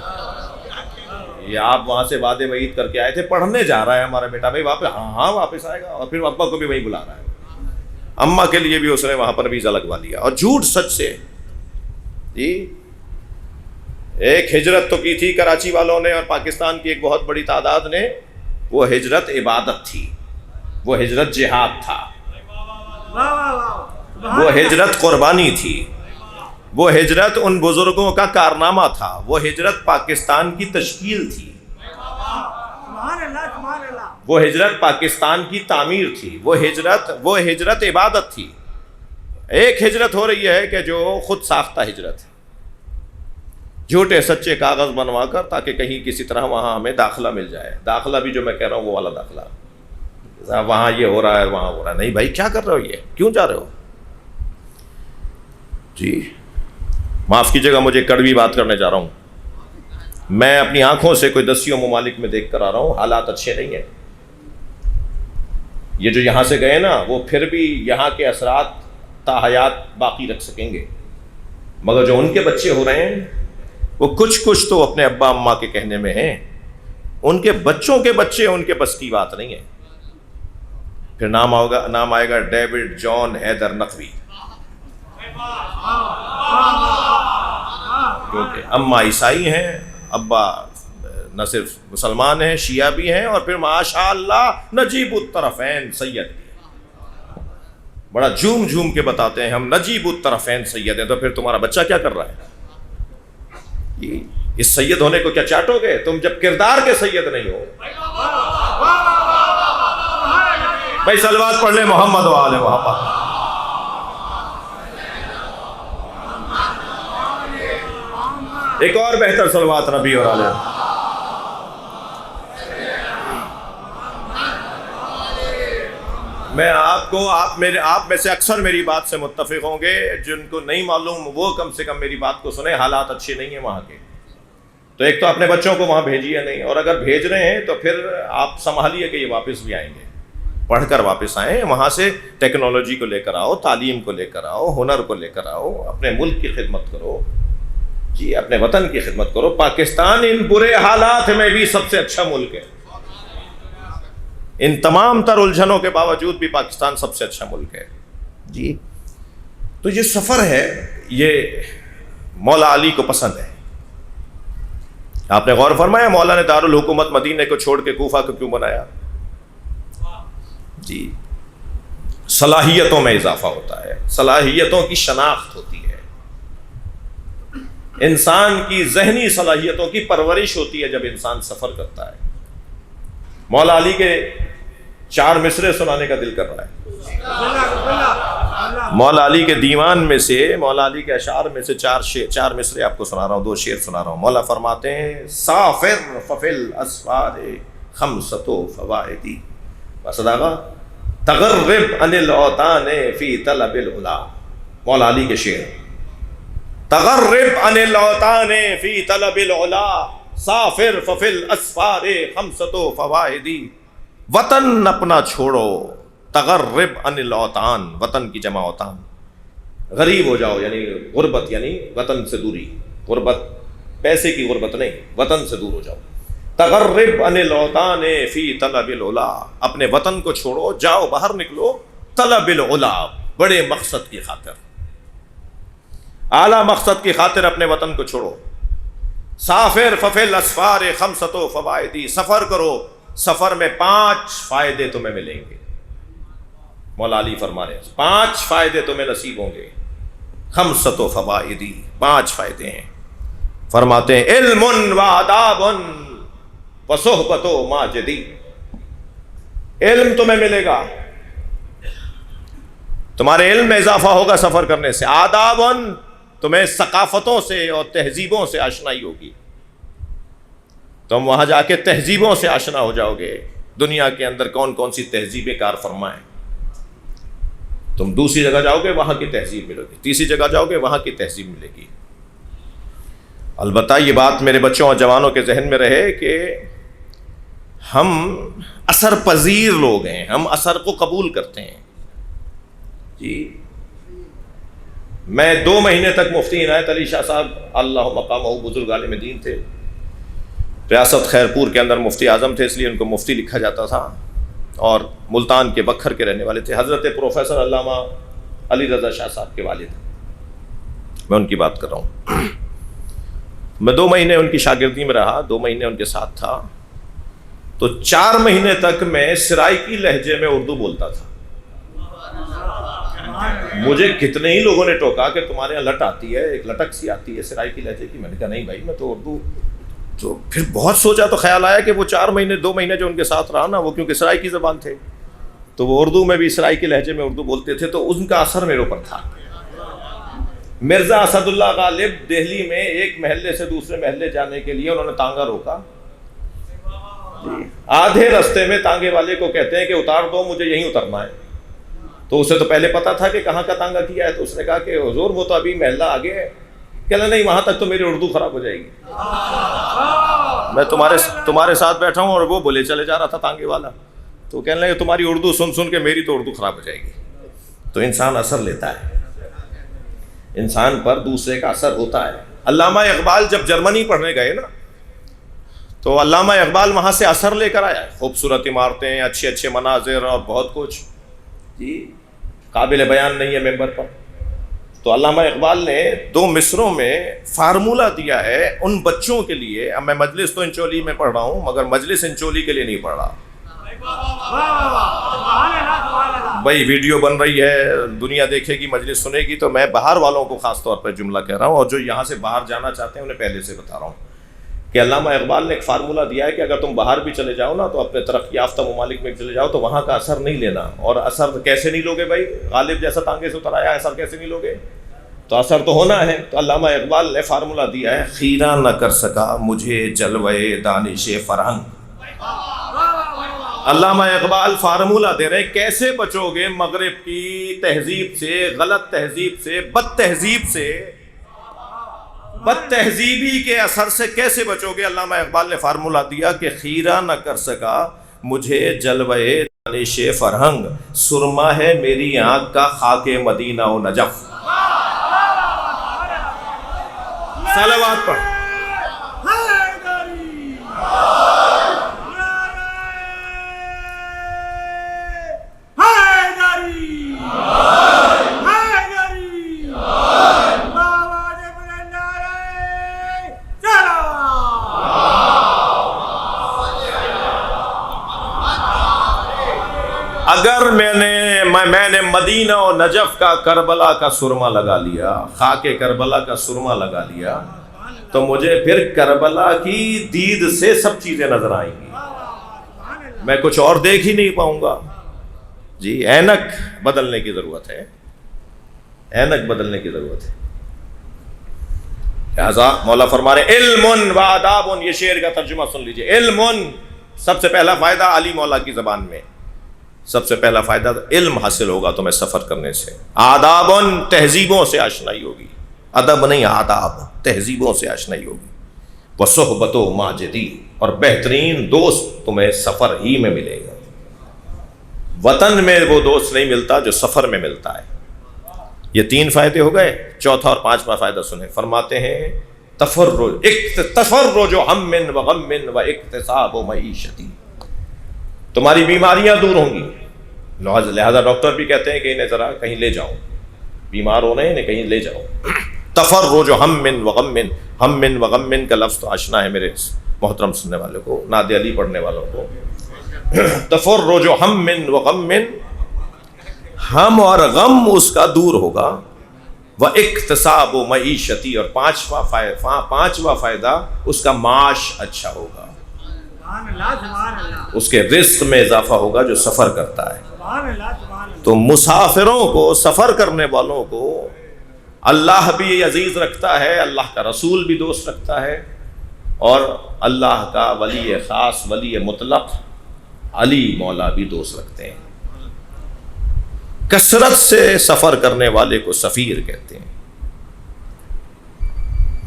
یہ آپ وہاں سے وعدے وعید کر کے آئے تھے، پڑھنے جا رہا ہے ہمارا بیٹا بھائی واپس، ہاں واپس آئے گا. اور پھر ابا کو بھی وہیں بلا رہا ہے، اماں کے لیے بھی اس نے وہاں پر ویزا لگوا لیا. اور جھوٹ سچ سے جی. ایک ہجرت تو کی تھی کراچی والوں نے اور پاکستان کی ایک بہت بڑی تعداد نے، وہ ہجرت عبادت تھی، وہ ہجرت جہاد تھا، وہ ہجرت قربانی تھی، وہ ہجرت ان بزرگوں کا کارنامہ تھا، وہ ہجرت پاکستان کی تشکیل تھی، وہ ہجرت پاکستان کی تعمیر تھی، وہ ہجرت عبادت تھی. ایک ہجرت ہو رہی ہے کہ جو خود ساختہ ہجرت ہے، جھوٹے سچے کاغذ بنوا کر تاکہ کہیں کسی طرح وہاں ہمیں داخلہ مل جائے. داخلہ بھی جو میں کہہ رہا ہوں وہ والا داخلہ، وہاں یہ ہو رہا ہے وہاں ہو رہا ہے. نہیں بھائی کیا کر رہے ہو، یہ کیوں جا رہے ہو جی. معاف کیجیے گا مجھے کڑوی بات کرنے جا رہا ہوں، میں اپنی آنکھوں سے کوئی 10 ممالک میں دیکھ کر آ رہا ہوں، حالات اچھے نہیں ہیں. یہ جو یہاں سے گئے نا وہ پھر بھی یہاں کے اثرات تاحیات باقی رکھ سکیں گے، مگر جو ان کے بچے ہو رہے ہیں وہ کچھ تو اپنے ابا اماں کے کہنے میں ہیں، ان کے بچوں کے بچے ان کے بس کی بات نہیں ہے. پھر نام آئے گا ڈیوڈ جان حیدر نقوی، کیونکہ اماں عیسائی ہیں، ابا نہ صرف مسلمان ہیں شیعہ بھی ہیں، اور پھر ماشاء اللہ نجیب الطرفین سید بھی، بڑا جھوم کے بتاتے ہیں ہم نجیب الطرفین سید ہیں. تو پھر تمہارا بچہ کیا کر رہا ہے؟ اس سید ہونے کو کیا چاٹو گے تم جب کردار کے سید نہیں ہو؟ بھائی صلوات پڑھ لیں محمد و آل محمد. ایک اور بہتر صلوات نبی اور آل. میں آپ میں سے اکثر میری بات سے متفق ہوں گے، جن کو نہیں معلوم وہ کم سے کم میری بات کو سنیں. حالات اچھے نہیں ہیں وہاں کے، تو ایک تو اپنے بچوں کو وہاں بھیجیے نہیں، اور اگر بھیج رہے ہیں تو پھر آپ سنبھالیے کہ یہ واپس بھی آئیں گے، پڑھ کر واپس آئیں. وہاں سے ٹیکنالوجی کو لے کر آؤ، تعلیم کو لے کر آؤ، ہنر کو لے کر آؤ، اپنے ملک کی خدمت کرو جی، اپنے وطن کی خدمت کرو. پاکستان ان برے حالات میں بھی سب سے اچھا ملک ہے، ان تمام تر الجھنوں کے باوجود بھی پاکستان سب سے اچھا ملک ہے جی. تو یہ سفر ہے، یہ مولا علی کو پسند ہے. آپ نے غور فرمایا مولا نے دارالحکومت مدینے کو چھوڑ کے کوفہ کو کیوں بنایا جی؟ صلاحیتوں میں اضافہ ہوتا ہے، صلاحیتوں کی شناخت ہوتی ہے، انسان کی ذہنی صلاحیتوں کی پرورش ہوتی ہے جب انسان سفر کرتا ہے. مولا علی کے 4 مصرے سنانے کا دل کر رہا ہے. مولا علی کے دیوان میں سے، مولا علی کے اشعار میں سے 4 مصرے آپ کو سنا رہا ہوں، 2 شعر سنا رہا ہوں. مولا فرماتے ہیں سافر ففی الاسفار خمسۃ فوائد وصداغا تغرب عن الاوطان فی طلب العلا. مولا علی کے شعر، تغرب عن الاوطان فی طلب العلا سافر ففی الاسفار خمسۃ فوائد. وطن اپنا چھوڑو، تغرب عن الاوطان، وطن کی جمع اوطان، غریب ہو جاؤ یعنی غربت، یعنی وطن سے دوری. غربت پیسے کی غربت نہیں، وطن سے دور ہو جاؤ. تغرب عن الاوطان فی طلب العلا، اپنے وطن کو چھوڑو، جاؤ باہر نکلو طلب العلا، بڑے مقصد کی خاطر، اعلیٰ مقصد کی خاطر اپنے وطن کو چھوڑو. سافر ففی الاسفار خمسۃ فوائد، سفر کرو، سفر میں 5 فائدے تمہیں ملیں گے. مولا علی فرما رہے ہیں 5 فائدے تمہیں نصیب ہوں گے. خمسۃ فوائد، 5 فائدے ہیں. فرماتے ہیں علم و آداب و صحبت و ماجدی. علم تمہیں ملے گا، تمہارے علم میں اضافہ ہوگا سفر کرنے سے. آداب، تمہیں ثقافتوں سے اور تہذیبوں سے آشنائی ہوگی، تم وہاں جا کے تہذیبوں سے آشنا ہو جاؤ گے. دنیا کے اندر کون کون سی تہذیبیں کار فرما ہیں. تم دوسری جگہ جاؤ گے وہاں کی تہذیب ملے گی، تیسری جگہ جاؤ گے وہاں کی تہذیب ملے گی. البتہ یہ بات میرے بچوں اور جوانوں کے ذہن میں رہے کہ ہم اثر پذیر لوگ ہیں، ہم اثر کو قبول کرتے ہیں جی. میں 2 مہینے تک مفتی عنایت علی شاہ صاحب اللہ مقامہ بزرگ عالم دین تھے، ریاست خیرپور کے اندر مفتی اعظم تھے، اس لیے ان کو مفتی لکھا جاتا تھا، اور ملتان کے بکھر کے رہنے والے تھے، حضرت پروفیسر علامہ علی رضا شاہ صاحب کے والد، میں ان کی بات کر رہا ہوں۔ میں 2 مہینے ان کی شاگردی میں رہا، 2 مہینے ان کے ساتھ تھا، تو 4 مہینے تک میں سرائیکی لہجے میں اردو بولتا تھا۔ مجھے کتنے ہی لوگوں نے ٹوکا کہ تمہارے یہاں لٹ آتی ہے، ایک لٹک سی آتی ہے سرائیکی لہجے کی۔ میں نے کہا نہیں بھائی، میں تو اردو، تو پھر بہت سوچا تو خیال آیا کہ وہ 4 مہینے 2 مہینے جو ان کے ساتھ رہا نا، وہ کیونکہ سرائیکی زبان تھے تو وہ اردو میں بھی سرائیکی لہجے میں اردو بولتے تھے، تو ان کا اثر میرے اوپر تھا۔ مرزا اسد اللہ غالب دہلی میں ایک محلے سے دوسرے محلے جانے کے لیے انہوں نے تانگا روکا، آدھے رستے میں تانگے والے کو کہتے ہیں کہ اتار دو، مجھے یہیں اترنا ہے۔ تو اسے تو پہلے پتا تھا کہ کہاں کا تانگا کیا ہے، تو اس نے کہا کہ حضور وہ تو ابھی محلہ آگے ہے۔ کہنا نہیں، وہاں تک تو میری اردو خراب ہو جائے گی، میں تمہارے ساتھ بیٹھا ہوں اور وہ بولے چلے جا رہا تھا تانگے والا، تو کہنے لگے تمہاری اردو سن سن کے میری تو اردو خراب ہو جائے گی۔ تو انسان اثر لیتا ہے، انسان پر دوسرے کا اثر ہوتا ہے۔ علامہ اقبال جب جرمنی پڑھنے گئے نا، تو علامہ اقبال وہاں سے اثر لے کر آیا، خوبصورت عمارتیں، اچھے اچھے مناظر اور بہت کچھ، جی قابل بیان نہیں ہے ممبر پر۔ تو علامہ اقبال نے 2 مصروں میں فارمولہ دیا ہے ان بچوں کے لیے۔ اب میں مجلس تو انچولی میں پڑھ رہا ہوں، مگر مجلس انچولی کے لیے نہیں پڑھ رہا بھائی، ویڈیو بن رہی ہے، دنیا دیکھے گی، مجلس سنے گی، تو میں باہر والوں کو خاص طور پر جملہ کہہ رہا ہوں، اور جو یہاں سے باہر جانا چاہتے ہیں انہیں پہلے سے بتا رہا ہوں کہ علامہ اقبال نے ایک فارمولہ دیا ہے کہ اگر تم باہر بھی چلے جاؤ نا، تو اپنے ترقی یافتہ ممالک میں چلے جاؤ، تو وہاں کا اثر نہیں لینا۔ اور اثر کیسے نہیں لوگے بھائی؟ غالب جیسا تانگے سے اتر آیا، اثر کیسے نہیں لوگے؟ تو اثر تو ہونا ہے۔ تو علامہ اقبال نے فارمولہ دیا ہے، خیرہ نہ کر سکا مجھے جلوے دانش فرہنگ۔ علامہ اقبال فارمولہ دے رہے ہیں کیسے بچو گے مغرب کی تہذیب سے، غلط تہذیب سے، بد تہذیب سے، بد تہذیبی کے اثر سے کیسے بچو گے؟ علامہ اقبال نے فارمولہ دیا کہ خیرہ نہ کر سکا مجھے جلوے دانش فرہنگ، سرما ہے میری آنکھ کا خاک مدینہ و نجف۔ صلوات پڑھ۔ اگر میں نے مدینہ و نجف کا کربلا کا سرما لگا لیا، خاک کربلا کا سرما لگا لیا، تو مجھے پھر کربلا کی دید سے سب چیزیں نظر آئیں گی، میں کچھ اور دیکھ ہی نہیں پاؤں گا۔ جی اینک بدلنے کی ضرورت ہے، اینک بدلنے کی ضرورت ہے۔ لہذا مولا فرما رہے علم و آداب، یہ شعر کا ترجمہ سن لیجئے۔ علم، سب سے پہلا فائدہ علی مولا کی زبان میں، سب سے پہلا فائدہ علم حاصل ہوگا تمہیں سفر کرنے سے۔ آداب، تہذیبوں سے آشنائی ہوگی، ادب نہیں آداب، تہذیبوں سے آشنائی ہوگی۔ وصحبت و ماجدی، اور بہترین دوست تمہیں سفر ہی میں ملے گا۔ وطن میں وہ دوست نہیں ملتا جو سفر میں ملتا ہے۔ یہ 3 فائدے ہو گئے، چوتھا اور 5واں فائدہ سنیں۔ فرماتے ہیں تفرج ہم و غم و اکتساب و معیشتی، تمہاری بیماریاں دور ہوں گی۔ لہذا ڈاکٹر بھی کہتے ہیں کہ انہیں ذرا کہیں لے جاؤ، بیمار ہو رہے ہیں انہیں کہیں لے جاؤ۔ تفرج ہم و غم، ہم و غم کا لفظ تو آشنا ہے میرے محترم سننے والوں کو، نعت علی پڑھنے والوں کو۔ تفرج ہم و غم، ہم اور غم اس کا دور ہوگا۔ وہ اکتساب و معیشتی، اور 5واں فائدہ اس کا معاش اچھا ہوگا، اس کے رزق میں اضافہ ہوگا جو سفر کرتا ہے۔ تو مسافروں کو، سفر کرنے والوں کو اللہ بھی عزیز رکھتا ہے، اللہ کا رسول بھی دوست رکھتا ہے، اور اللہ کا ولی خاص، ولی مطلق علی مولا بھی دوست رکھتے ہیں۔ کثرت سے سفر کرنے والے کو سفیر کہتے ہیں،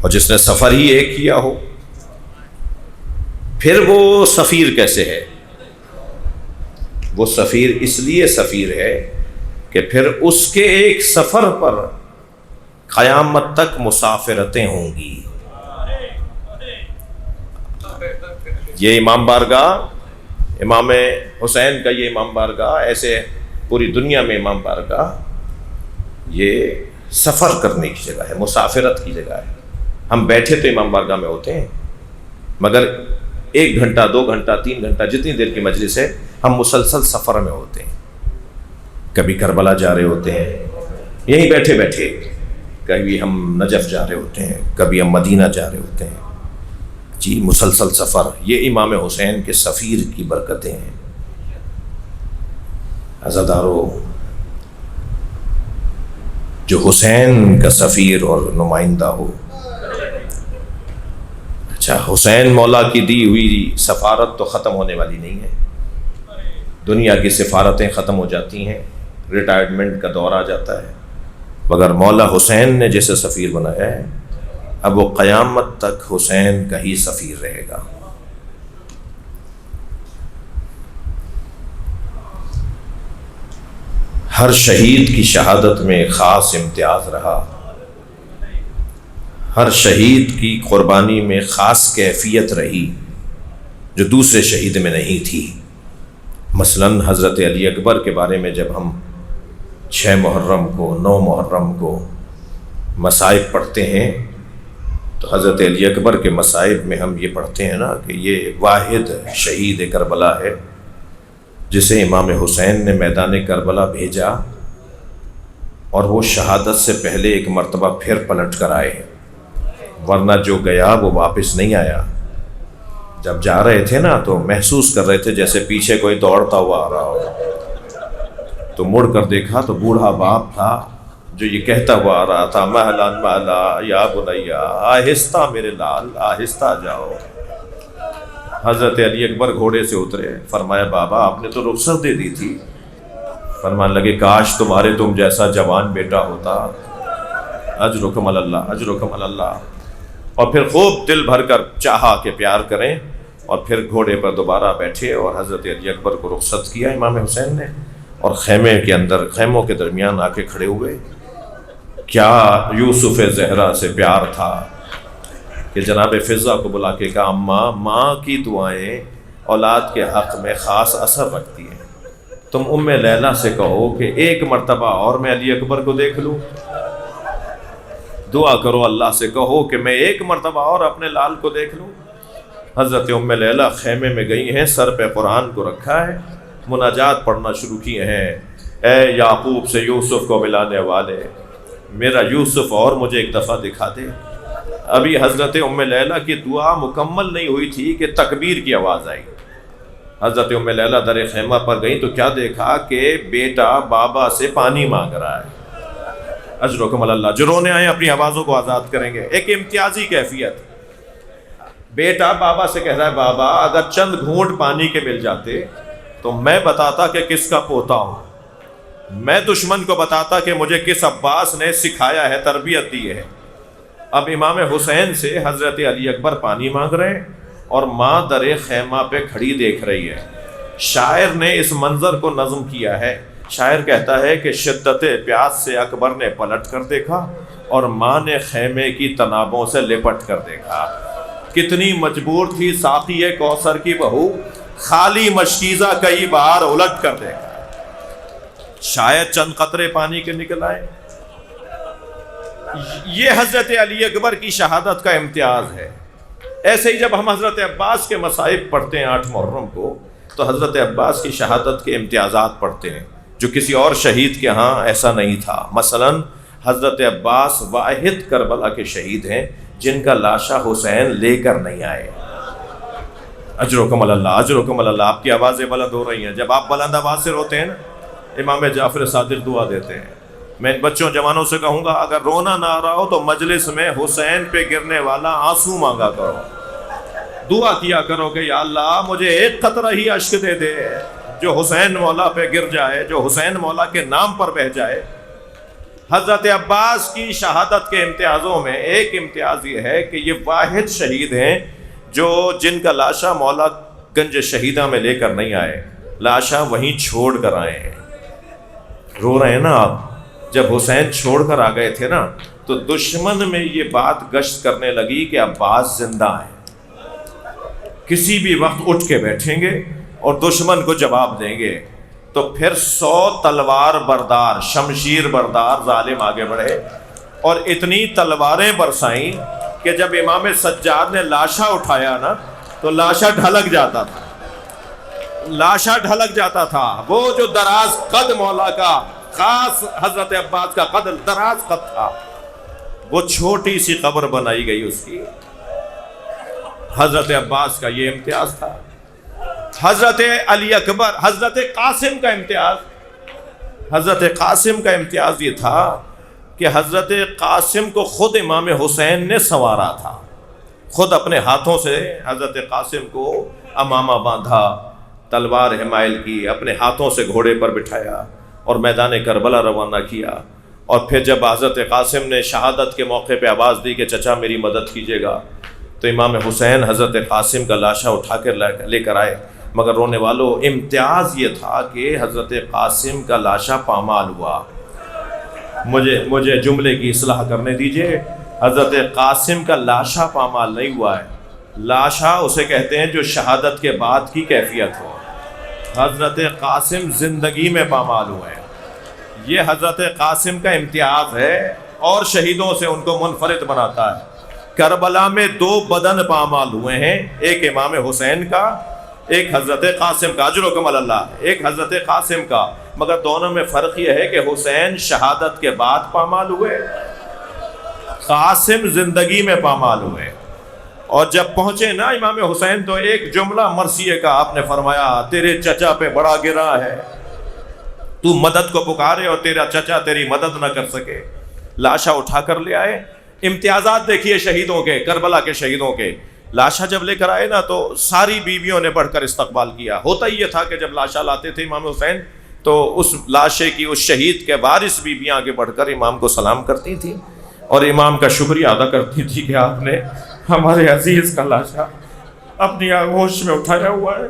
اور جس نے سفر ہی ایک کیا ہو، پھر وہ سفیر کیسے ہے؟ وہ سفیر اس لیے سفیر ہے کہ پھر اس کے ایک سفر پر قیامت تک مسافرتیں ہوں گی۔ یہ امام بارگاہ، امام حسین کا یہ امام بارگاہ، ایسے پوری دنیا میں امام بارگاہ یہ سفر کرنے کی جگہ ہے، مسافرت کی جگہ ہے۔ ہم بیٹھے تو امام بارگاہ میں ہوتے ہیں، مگر 1 گھنٹہ 2 گھنٹہ 3 گھنٹہ جتنی دیر کی مجلس ہے ہم مسلسل سفر میں ہوتے ہیں۔ کبھی کربلا جا رہے ہوتے ہیں یہیں بیٹھے بیٹھے، کبھی ہم نجف جا رہے ہوتے ہیں، کبھی ہم مدینہ جا رہے ہوتے ہیں، جی مسلسل سفر۔ یہ امام حسین کے سفیر کی برکتیں ہیں۔ عزادارو، جو حسین کا سفیر اور نمائندہ ہو، اچھا حسین مولا کی دی ہوئی سفارت تو ختم ہونے والی نہیں ہے، دنیا کی سفارتیں ختم ہو جاتی ہیں، ریٹائرمنٹ کا دور آ جاتا ہے، مگر مولا حسین نے جیسے سفیر بنایا ہے اب وہ قیامت تک حسین کا ہی سفیر رہے گا۔ ہر شہید کی شہادت میں ایک خاص امتیاز رہا، ہر شہید کی قربانی میں خاص کیفیت رہی جو دوسرے شہید میں نہیں تھی۔ مثلاً حضرت علی اکبر کے بارے میں جب ہم 6 محرم کو 9 محرم کو مصائب پڑھتے ہیں تو حضرت علی اکبر کے مصائب میں ہم یہ پڑھتے ہیں نا کہ یہ واحد شہید کربلا ہے جسے امام حسین نے میدان کربلا بھیجا، اور وہ شہادت سے پہلے ایک مرتبہ پھر پلٹ کر آئے، ورنہ جو گیا وہ واپس نہیں آیا۔ جب جا رہے تھے نا تو محسوس کر رہے تھے جیسے پیچھے کوئی دوڑتا ہوا آ رہا ہو، تو مڑ کر دیکھا تو بوڑھا باپ تھا جو یہ کہتا ہوا آ رہا تھا، مہلان مہلا یا بنیا، آہستہ میرے لال آہستہ جاؤ۔ حضرت علی اکبر گھوڑے سے اترے، فرمایا بابا آپ نے تو رخصت دے دی تھی۔ فرمانے لگے کاش تم جیسا جوان بیٹا ہوتا، اجرکم اللہ اجرکم اللہ، اور پھر خوب دل بھر کر چاہا کہ پیار کریں، اور پھر گھوڑے پر دوبارہ بیٹھے اور حضرت علی اکبر کو رخصت کیا امام حسین نے، اور خیمے کے اندر خیموں کے درمیان آ کے کھڑے ہوئے۔ کیا یوسف زہرا سے پیار تھا کہ جناب فضہ کو بلا کے کہا اماں، ماں کی دعائیں اولاد کے حق میں خاص اثر رکھتی ہیں، تم ام لیلہ سے کہو کہ ایک مرتبہ اور میں علی اکبر کو دیکھ لوں، دعا کرو اللہ سے کہو کہ میں ایک مرتبہ اور اپنے لال کو دیکھ لوں۔ حضرت ام لیلہ خیمے میں گئی ہیں، سر پہ قرآن کو رکھا ہے، مناجات پڑھنا شروع کیے ہیں، اے یعقوب سے یوسف کو ملانے والے، میرا یوسف اور مجھے ایک دفعہ دکھا دے۔ ابھی حضرت ام لیلہ کی دعا مکمل نہیں ہوئی تھی کہ تکبیر کی آواز آئی۔ حضرت ام لیلہ در خیمہ پر گئیں تو کیا دیکھا کہ بیٹا بابا سے پانی مانگ رہا ہے۔ اجرکم اللہ، جو رونے آئے اپنی آوازوں کو آزاد کریں گے۔ ایک امتیازی کیفیت، بیٹا بابا سے کہہ رہا ہے بابا اگر چند گھونٹ پانی کے مل جاتے تو میں بتاتا کہ کس کا پوتا ہوں، میں دشمن کو بتاتا کہ مجھے کس عباس نے سکھایا ہے، تربیت دی ہے۔ اب امام حسین سے حضرت علی اکبر پانی مانگ رہے ہیں اور ماں در خیمہ پہ کھڑی دیکھ رہی ہے۔ شاعر نے اس منظر کو نظم کیا ہے، شاعر کہتا ہے کہ شدت پیاس سے اکبر نے پلٹ کر دیکھا اور ماں نے خیمے کی تنابوں سے لپٹ کر دیکھا، کتنی مجبور تھی ساقی کوثر کی بہو، خالی مشکیزہ کئی بار الٹ کر دیکھا، شاید چند قطرے پانی کے نکل آئے۔ یہ حضرت علی اکبر کی شہادت کا امتیاز ہے۔ ایسے ہی جب ہم حضرت عباس کے مصائب پڑھتے ہیں 8 محرم کو تو حضرت عباس کی شہادت کے امتیازات پڑھتے ہیں جو کسی اور شہید کے ہاں ایسا نہیں تھا۔ مثلا حضرت عباس واحد کربلا کے شہید ہیں جن کا لاشا حسین لے کر نہیں آئے۔ اجرکم اللہ اجرکم اللہ، آپ کی آوازیں بلند ہو رہی ہیں، جب آپ بلند آواز سے روتے ہیں نا امام جعفر صادق دعا دیتے ہیں۔ میں ان بچوں جوانوں سے کہوں گا اگر رونا نہ آ رہا ہو تو مجلس میں حسین پہ گرنے والا آنسو مانگا کرو، دعا کیا کرو کہ یا اللہ مجھے ایک قطرہ ہی اشک دے دے جو حسین مولا پہ گر جائے، جو حسین مولا کے نام پر بہہ جائے۔ حضرت عباس کی شہادت کے امتیازوں میں ایک امتیاز یہ ہے کہ یہ واحد شہید ہیں جو جن کا لاشا مولا گنج شہیدہ میں لے کر نہیں آئے، لاشا وہیں چھوڑ کر آئے ہیں۔ رو رہے ہیں نا آپ، جب حسین چھوڑ کر آ گئے تھے نا تو دشمن میں یہ بات گشت کرنے لگی کہ عباس زندہ ہیں، کسی بھی وقت اٹھ کے بیٹھیں گے اور دشمن کو جواب دیں گے. تو پھر 100 تلوار بردار، شمشیر بردار ظالم آگے بڑھے اور اتنی تلواریں برسائیں کہ جب امام سجاد نے لاشا اٹھایا نا تو لاشا ڈھلک جاتا تھا، لاشا ڈھلک جاتا تھا. وہ جو دراز قد مولا کا، خاص حضرت عباس کا قد دراز قد تھا، وہ چھوٹی سی قبر بنائی گئی اس کی. حضرت عباس کا یہ امتیاز تھا. حضرت علی اکبر، حضرت قاسم کا امتیاز، حضرت قاسم کا امتیاز یہ تھا کہ حضرت قاسم کو خود امام حسین نے سنوارا تھا. خود اپنے ہاتھوں سے حضرت قاسم کو امامہ باندھا، تلوار حمائل کی، اپنے ہاتھوں سے گھوڑے پر بٹھایا اور میدان کربلا روانہ کیا. اور پھر جب حضرت قاسم نے شہادت کے موقع پہ آواز دی کہ چچا میری مدد کیجیے گا، تو امام حسین حضرت قاسم کا لاشا اٹھا کر لے کر آئے. مگر رونے والوں، امتیاز یہ تھا کہ حضرت قاسم کا لاشا پامال ہوا. مجھے جملے کی اصلاح کرنے دیجئے. حضرت قاسم کا لاشا پامال نہیں ہوا ہے. لاشا اسے کہتے ہیں جو شہادت کے بعد کی کیفیت ہو. حضرت قاسم زندگی میں پامال ہوئے ہیں. یہ حضرت قاسم کا امتیاز ہے اور شہیدوں سے ان کو منفرد بناتا ہے. کربلا میں 2 بدن پامال ہوئے ہیں، ایک امام حسین کا، ایک حضرت قاسم کا، اجرکم اللہ، ایک حضرت قاسم کا. مگر دونوں میں فرق یہ ہے کہ حسین شہادت کے بعد پامال ہوئے، قاسم زندگی میں پامال ہوئے. اور جب پہنچے نا امام حسین تو ایک جملہ مرثیے کا آپ نے فرمایا، تیرے چچا پہ بڑا گرا ہے، تو مدد کو پکارے اور تیرا چچا تیری مدد نہ کر سکے. لاشا اٹھا کر لے آئے. امتیازات دیکھیے شہیدوں کے، کربلا کے شہیدوں کے. لاشا جب لے کر آئے نا تو ساری بیویوں نے بڑھ کر استقبال کیا. ہوتا ہی یہ تھا کہ جب لاشا لاتے تھے امام حسین تو اس لاشے کی، اس شہید کے وارث بیویاں آگے بڑھ کر امام کو سلام کرتی تھیں اور امام کا شکریہ ادا کرتی تھی کہ آپ نے ہمارے عزیز کا لاشا اپنی آغوش میں اٹھایا ہوا ہے.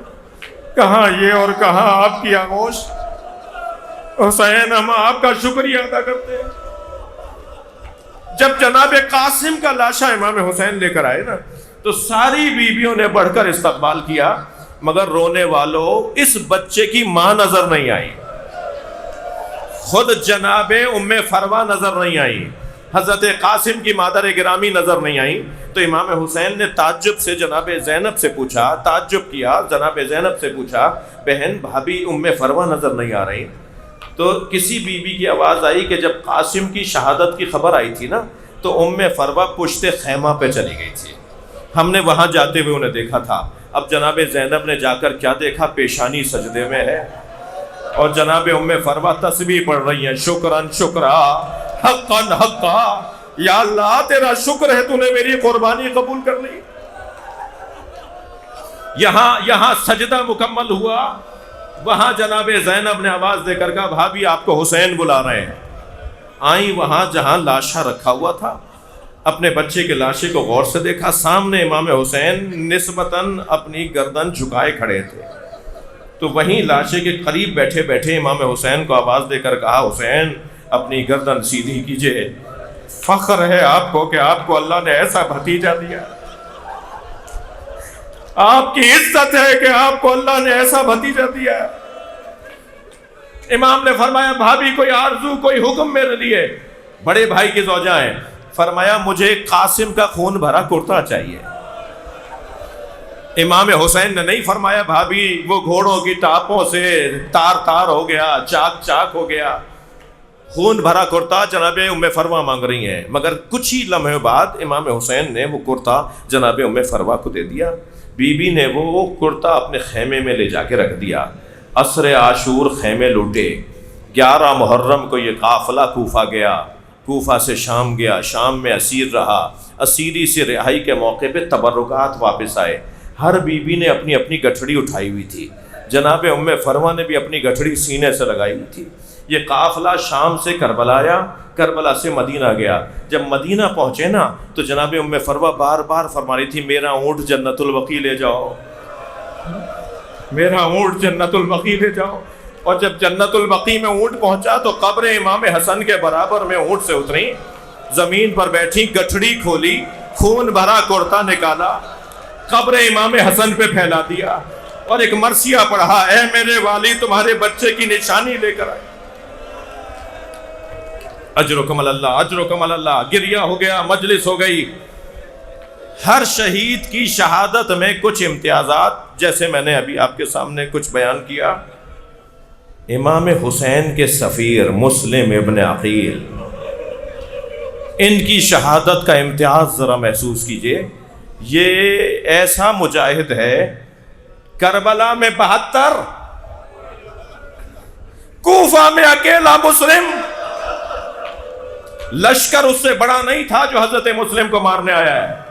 کہاں یہ اور کہاں آپ کی آغوش. حسین ہم آپ کا شکریہ ادا کرتے ہیں. جب جناب قاسم کا لاشا امام حسین لے کر آئے نا تو ساری بیویوں نے بڑھ کر استقبال کیا. مگر رونے والوں، اس بچے کی ماں نظر نہیں آئی، خود جناب ام فروا نظر نہیں آئی، حضرت قاسم کی مادر گرامی نظر نہیں آئی. تو امام حسین نے تعجب سے جناب زینب سے پوچھا، تعجب کیا، جناب زینب سے پوچھا، بہن بھابھی ام فروا نظر نہیں آ رہی. تو کسی بیوی کی آواز آئی کہ جب قاسم کی شہادت کی خبر آئی تھی نا تو ام فروا پشت خیمہ پہ چلی گئی تھی، ہم نے وہاں جاتے ہوئے انہیں دیکھا تھا. اب جناب زینب نے جا کر کیا دیکھا، پیشانی سجدے میں ہے اور جناب ام فروا تسبیح پڑھ رہی ہیں، شکرن شکرا حقن حقا، یا اللہ تیرا شکر ہے تو نے میری قربانی قبول کر لی. یہاں سجدہ مکمل ہوا. وہاں جناب زینب نے آواز دے کر کہا، بھابھی آپ کو حسین بلا رہے ہیں. آئیں وہاں جہاں لاشا رکھا ہوا تھا، اپنے بچے کے لاشے کو غور سے دیکھا. سامنے امام حسین نسبتاً اپنی گردن جھکائے کھڑے تھے. تو وہیں لاشے کے قریب بیٹھے بیٹھے امام حسین کو آواز دے کر کہا، حسین اپنی گردن سیدھی کیجئے. فخر ہے آپ کو کہ آپ کو اللہ نے ایسا بھتیجا دیا، آپ کی عزت ہے کہ آپ کو اللہ نے ایسا بھتیجا دیا. امام نے فرمایا، بھابھی کوئی آرزو، کوئی حکم میرے لیے؟ بڑے بھائی کی زوجہ ہیں. فرمایا، مجھے قاسم کا خون بھرا کرتا چاہیے. امام حسین نے نہیں فرمایا، بھابھی وہ گھوڑوں کی ٹاپوں سے تار تار ہو گیا، چاک چاک ہو گیا. خون بھرا کرتا جناب ام فروا مانگ رہی ہیں. مگر کچھ ہی لمحے بعد امام حسین نے وہ کرتا جناب ام فروا کو دے دیا. بی بی نے وہ کرتا اپنے خیمے میں لے جا کے رکھ دیا. عصر عاشور خیمے لوٹے. 11 محرم کو یہ قافلہ کوفہ گیا، کوفہ سے شام گیا، شام میں اسیر رہا. اسیری سے رہائی کے موقع پہ تبرکات واپس آئے. ہر بی بی نے اپنی اپنی گٹھڑی اٹھائی ہوئی تھی. جناب ام فروا نے بھی اپنی گٹھڑی سینے سے لگائی ہوئی تھی. یہ قافلہ شام سے کربلا آیا، کربلا سے مدینہ گیا. جب مدینہ پہنچے نا تو جناب ام فروا بار بار فرما رہی تھی، میرا اونٹ جنت البقیع لے جاؤ، میرا اونٹ جنت البقیع لے جاؤ. اور جب جنت البقیع میں اونٹ پہنچا تو قبر امام حسن کے برابر میں اونٹ سے اتری. زمین پر بیٹھی، گٹھڑی کھولی، خون بھرا کرتا نکالا، قبر امام حسن پہ پھیلا دیا اور ایک مرثیہ پڑھا، اے میرے والی تمہارے بچے کی نشانی لے کر آئے۔ اجرکم اللہ، اجرکم اللہ۔ گریہ ہو گیا، مجلس ہو گئی۔ ہر شہید کی شہادت میں کچھ امتیازات، جیسے میں نے ابھی آپ کے سامنے کچھ بیان کیا۔ امام حسین کے سفیر مسلم ابن عقیل، ان کی شہادت کا امتیاز ذرا محسوس کیجئے۔ یہ ایسا مجاہد ہے، کربلا میں 72، کوفہ میں اکیلا مسلم، لشکر اس سے بڑا نہیں تھا جو حضرت مسلم کو مارنے آیا ہے۔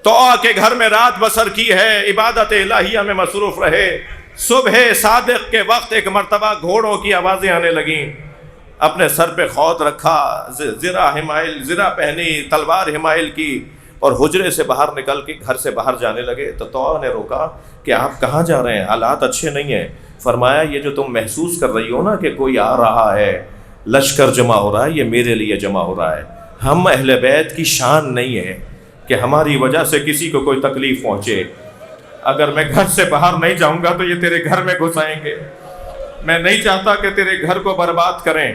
تو کے گھر میں رات بسر کی ہے، عبادت الہیہ میں مصروف رہے۔ صبح صادق کے وقت ایک مرتبہ گھوڑوں کی آوازیں آنے لگیں، اپنے سر پہ خود رکھا، زرہ پہنی، تلوار حمائل کی، اور حجرے سے باہر نکل کے گھر سے باہر جانے لگے۔ تو نے روکا کہ آپ کہاں جا رہے ہیں، حالات اچھے نہیں ہیں۔ فرمایا یہ جو تم محسوس کر رہی ہو نا کہ کوئی آ رہا ہے، لشکر جمع ہو رہا ہے، یہ میرے لیے جمع ہو رہا ہے۔ ہم اہل بیت کی شان نہیں ہے کہ ہماری وجہ سے کسی کو کوئی تکلیف پہنچے۔ اگر میں گھر سے باہر نہیں جاؤں گا تو یہ تیرے گھر میں گھس آئیں گے، میں نہیں چاہتا کہ تیرے گھر کو برباد کریں۔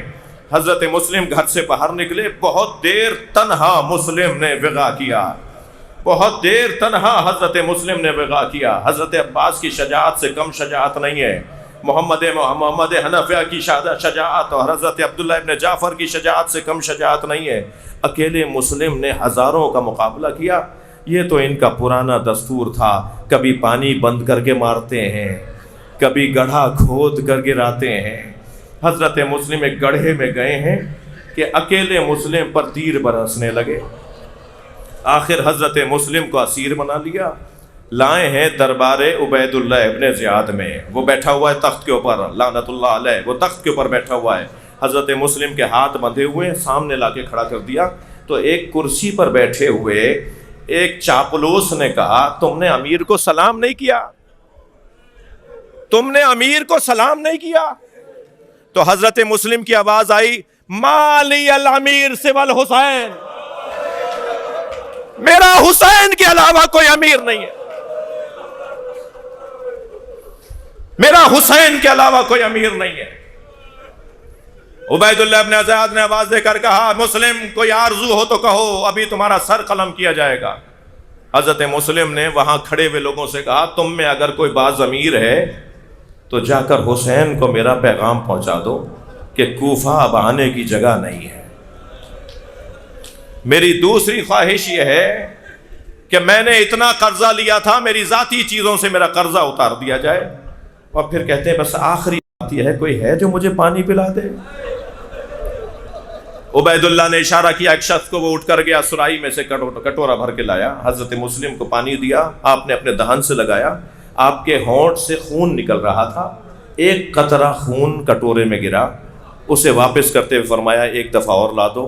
حضرت مسلم گھر سے باہر نکلے، بہت دیر تنہا مسلم نے وغا کیا، بہت دیر تنہا حضرت مسلم نے وغا کیا۔ حضرت عباس کی شجاعت سے کم شجاعت نہیں ہے، محمد حنفیہ کی شجاعت اور حضرت عبداللہ ابن جعفر کی شجاعت سے کم شجاعت نہیں ہے۔ اکیلے مسلم نے ہزاروں کا مقابلہ کیا۔ یہ تو ان کا پرانا دستور تھا، کبھی پانی بند کر کے مارتے ہیں، کبھی گڑھا کھود کر گراتے ہیں۔ حضرت مسلم ایک گڑھے میں گئے ہیں کہ اکیلے مسلم پر تیر برسنے لگے۔ آخر حضرت مسلم کو اسیر بنا لیا، لائے ہیں دربار عبید اللہ ابن زیاد میں۔ وہ بیٹھا ہوا ہے تخت کے اوپر، لعنت اللہ علیہ، وہ تخت کے اوپر بیٹھا ہوا ہے۔ حضرت مسلم کے ہاتھ بندھے ہوئے، سامنے لا کے کھڑا کر دیا۔ تو ایک کرسی پر بیٹھے ہوئے ایک چاپلوس نے کہا، تم نے امیر کو سلام نہیں کیا، تم نے امیر کو سلام نہیں کیا۔ تو حضرت مسلم کی آواز آئی، مالی الامیر سوى الحسین، میرا حسین کے علاوہ کوئی امیر نہیں ہے، میرا حسین کے علاوہ کوئی امیر نہیں ہے۔ عبید اللہ ابن زیاد نے آواز دے کر کہا، مسلم کوئی آرزو ہو تو کہو، ابھی تمہارا سر قلم کیا جائے گا۔ حضرت مسلم نے وہاں کھڑے ہوئے لوگوں سے کہا، تم میں اگر کوئی باز امیر ہے تو جا کر حسین کو میرا پیغام پہنچا دو کہ کوفہ اب آنے کی جگہ نہیں ہے۔ میری دوسری خواہش یہ ہے کہ میں نے اتنا قرضہ لیا تھا، میری ذاتی چیزوں سے میرا قرضہ اتار دیا جائے۔ اور پھر کہتے ہیں بس آخری بات یہ ہے، کوئی ہے جو مجھے پانی پلا دے۔ عبید اللہ نے اشارہ کیا ایک شخص کو، وہ اٹھ کر گیا، سرائی میں سے کٹورا بھر کے لایا، حضرت مسلم کو پانی دیا، آپ نے اپنے دہن سے لگایا، آپ کے ہونٹ سے خون نکل رہا تھا، ایک قطرہ خون کٹورے میں گرا، اسے واپس کرتے ہوئے فرمایا ایک دفعہ اور لا دو۔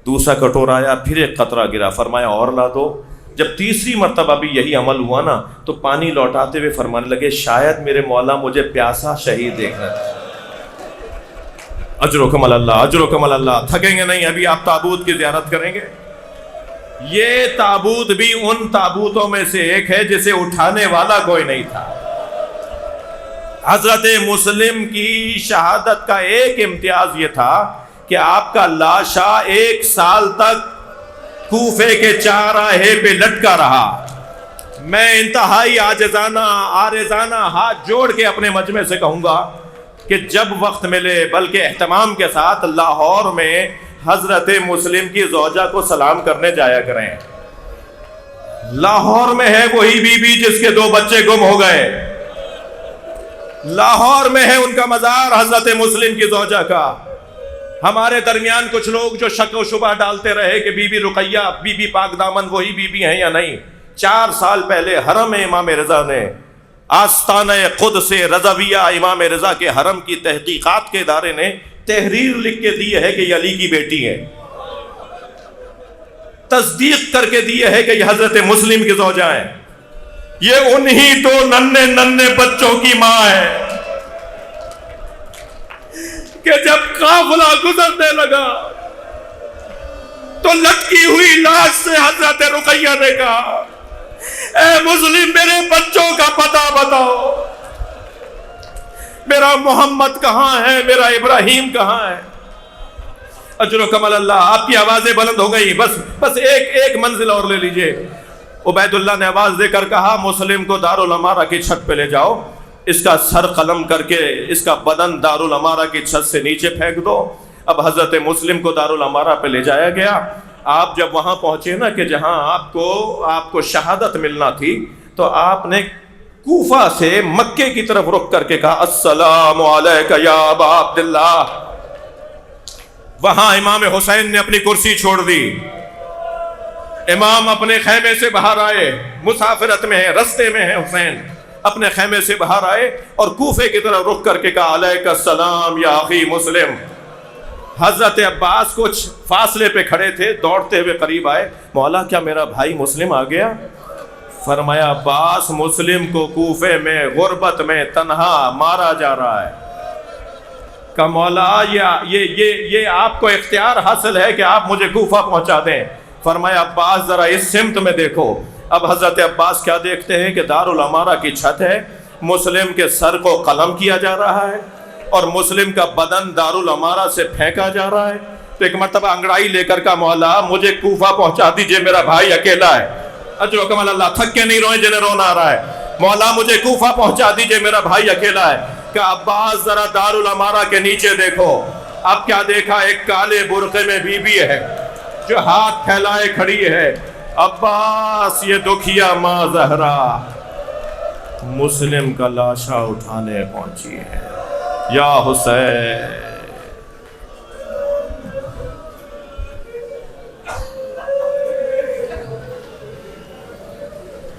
دوسرا کٹورا آیا، پھر ایک قطرہ گرا، فرمایا اور لا دو۔ جب تیسری مرتبہ بھی یہی عمل ہوا نا تو پانی لوٹاتے ہوئے فرمانے لگے، شاید میرے مولا مجھے پیاسا شہید دیکھ رہا تھا۔ اجرکم اللہ، اجرکم اللہ۔ تھکیں گے نہیں، ابھی آپ تابوت کی زیارت کریں گے۔ یہ تابوت بھی ان تابوتوں میں سے ایک ہے جسے اٹھانے والا کوئی نہیں تھا۔ حضرت مسلم کی شہادت کا ایک امتیاز یہ تھا کہ آپ کا لاشا 1 سال تک کوفے کے چارراہے پہ لٹکا رہا۔ میں انتہائی عاجزانہ ہاتھ جوڑ کے اپنے مجمع سے کہوں گا کہ جب وقت ملے، بلکہ اہتمام کے ساتھ لاہور میں حضرت مسلم کی زوجہ کو سلام کرنے جایا کریں۔ لاہور میں ہے وہی بی بی جس کے 2 بچے گم ہو گئے، لاہور میں ہے ان کا مزار حضرت مسلم کی زوجہ کا۔ ہمارے درمیان کچھ لوگ جو شک و شبہ ڈالتے رہے کہ بی بی رقیہ، بی بی پاک دامن وہی بی بی ہیں یا نہیں۔ 4 سال پہلے حرم امام رضا نے، آستانہ قدس رضویہ امام رضا کے حرم کی تحقیقات کے ادارے نے تحریر لکھ کے دی ہے کہ یہ علی کی بیٹی ہے، تصدیق کر کے دی ہے کہ یہ حضرت مسلم کی زوجہ ہیں، یہ انہی 2 ننھے بچوں کی ماں ہے کہ جب قافلہ گزرنے لگا تو لٹکی ہوئی لاش سے حضرت رقیہ نے کہا اے مسلم میرے بچوں کا پتہ بتاؤ، میرا محمد کہاں ہے، میرا ابراہیم کہاں ہے؟ اجر و کمال اللہ، آپ کی آوازیں بلند ہو گئی، بس ایک منزل اور لے لیجئے۔ عبید اللہ نے آواز دے کر کہا مسلم کو دارالعمارہ کی چھت پہ لے جاؤ، اس کا سر قلم کر کے اس کا بدن دارالعمارہ کی چھت سے نیچے پھینک دو۔ اب حضرت مسلم کو دارالعمارہ پہ لے جایا گیا۔ آپ جب وہاں پہنچے نا کہ جہاں آپ کو شہادت ملنا تھی، تو آپ نے کوفہ سے مکے کی طرف رخ کر کے کہا السلام علیکہ یا ابا عبداللہ۔ وہاں امام حسین نے اپنی کرسی چھوڑ دی، امام اپنے خیمے سے باہر آئے، مسافرت میں ہے، رستے میں ہے حسین، اپنے خیمے سے باہر آئے اور کوفے کی طرف رخ کر کے کہا علیکہ السلام یا اخی مسلم۔ حضرت عباس کچھ فاصلے پہ کھڑے تھے، دوڑتے ہوئے قریب آئے، مولا کیا میرا بھائی مسلم آ گیا؟ فرمایا عباس مسلم کو کوفے میں غربت میں تنہا مارا جا رہا ہے۔ کہ مولا یہ آپ کو اختیار حاصل ہے کہ آپ مجھے کوفہ پہنچا دیں۔ فرمایا عباس ذرا اس سمت میں دیکھو۔ اب حضرت عباس کیا دیکھتے ہیں کہ دارالعمارہ کی چھت ہے، مسلم کے سر کو قلم کیا جا رہا ہے اور مسلم کا بدن دارالعمارہ سے پھینکا جا رہا ہے۔ تو ایک مرتبہ انگڑائی لے کر کہا مولا مجھے کوفہ پہنچا دیجئے، میرا بھائی اکیلا ہے۔ اجر و کمال اللہ، تھک کے نہیں روئیں جنہیں رونا آ رہا ہے، مولا مجھے کوفہ پہنچا دیجئے، میرا بھائی اکیلا ہے۔ کہ عباس ذرا دارالعمارہ کے نیچے دیکھو۔ اب کیا دیکھا؟ ایک کالے برقعے میں بی بی ہے جو ہاتھ پھیلائے کھڑی ہے۔ عباس یہ دکھیا ماں زہرا مسلم کا لاشا اٹھانے پہنچی ہے۔ یا حسین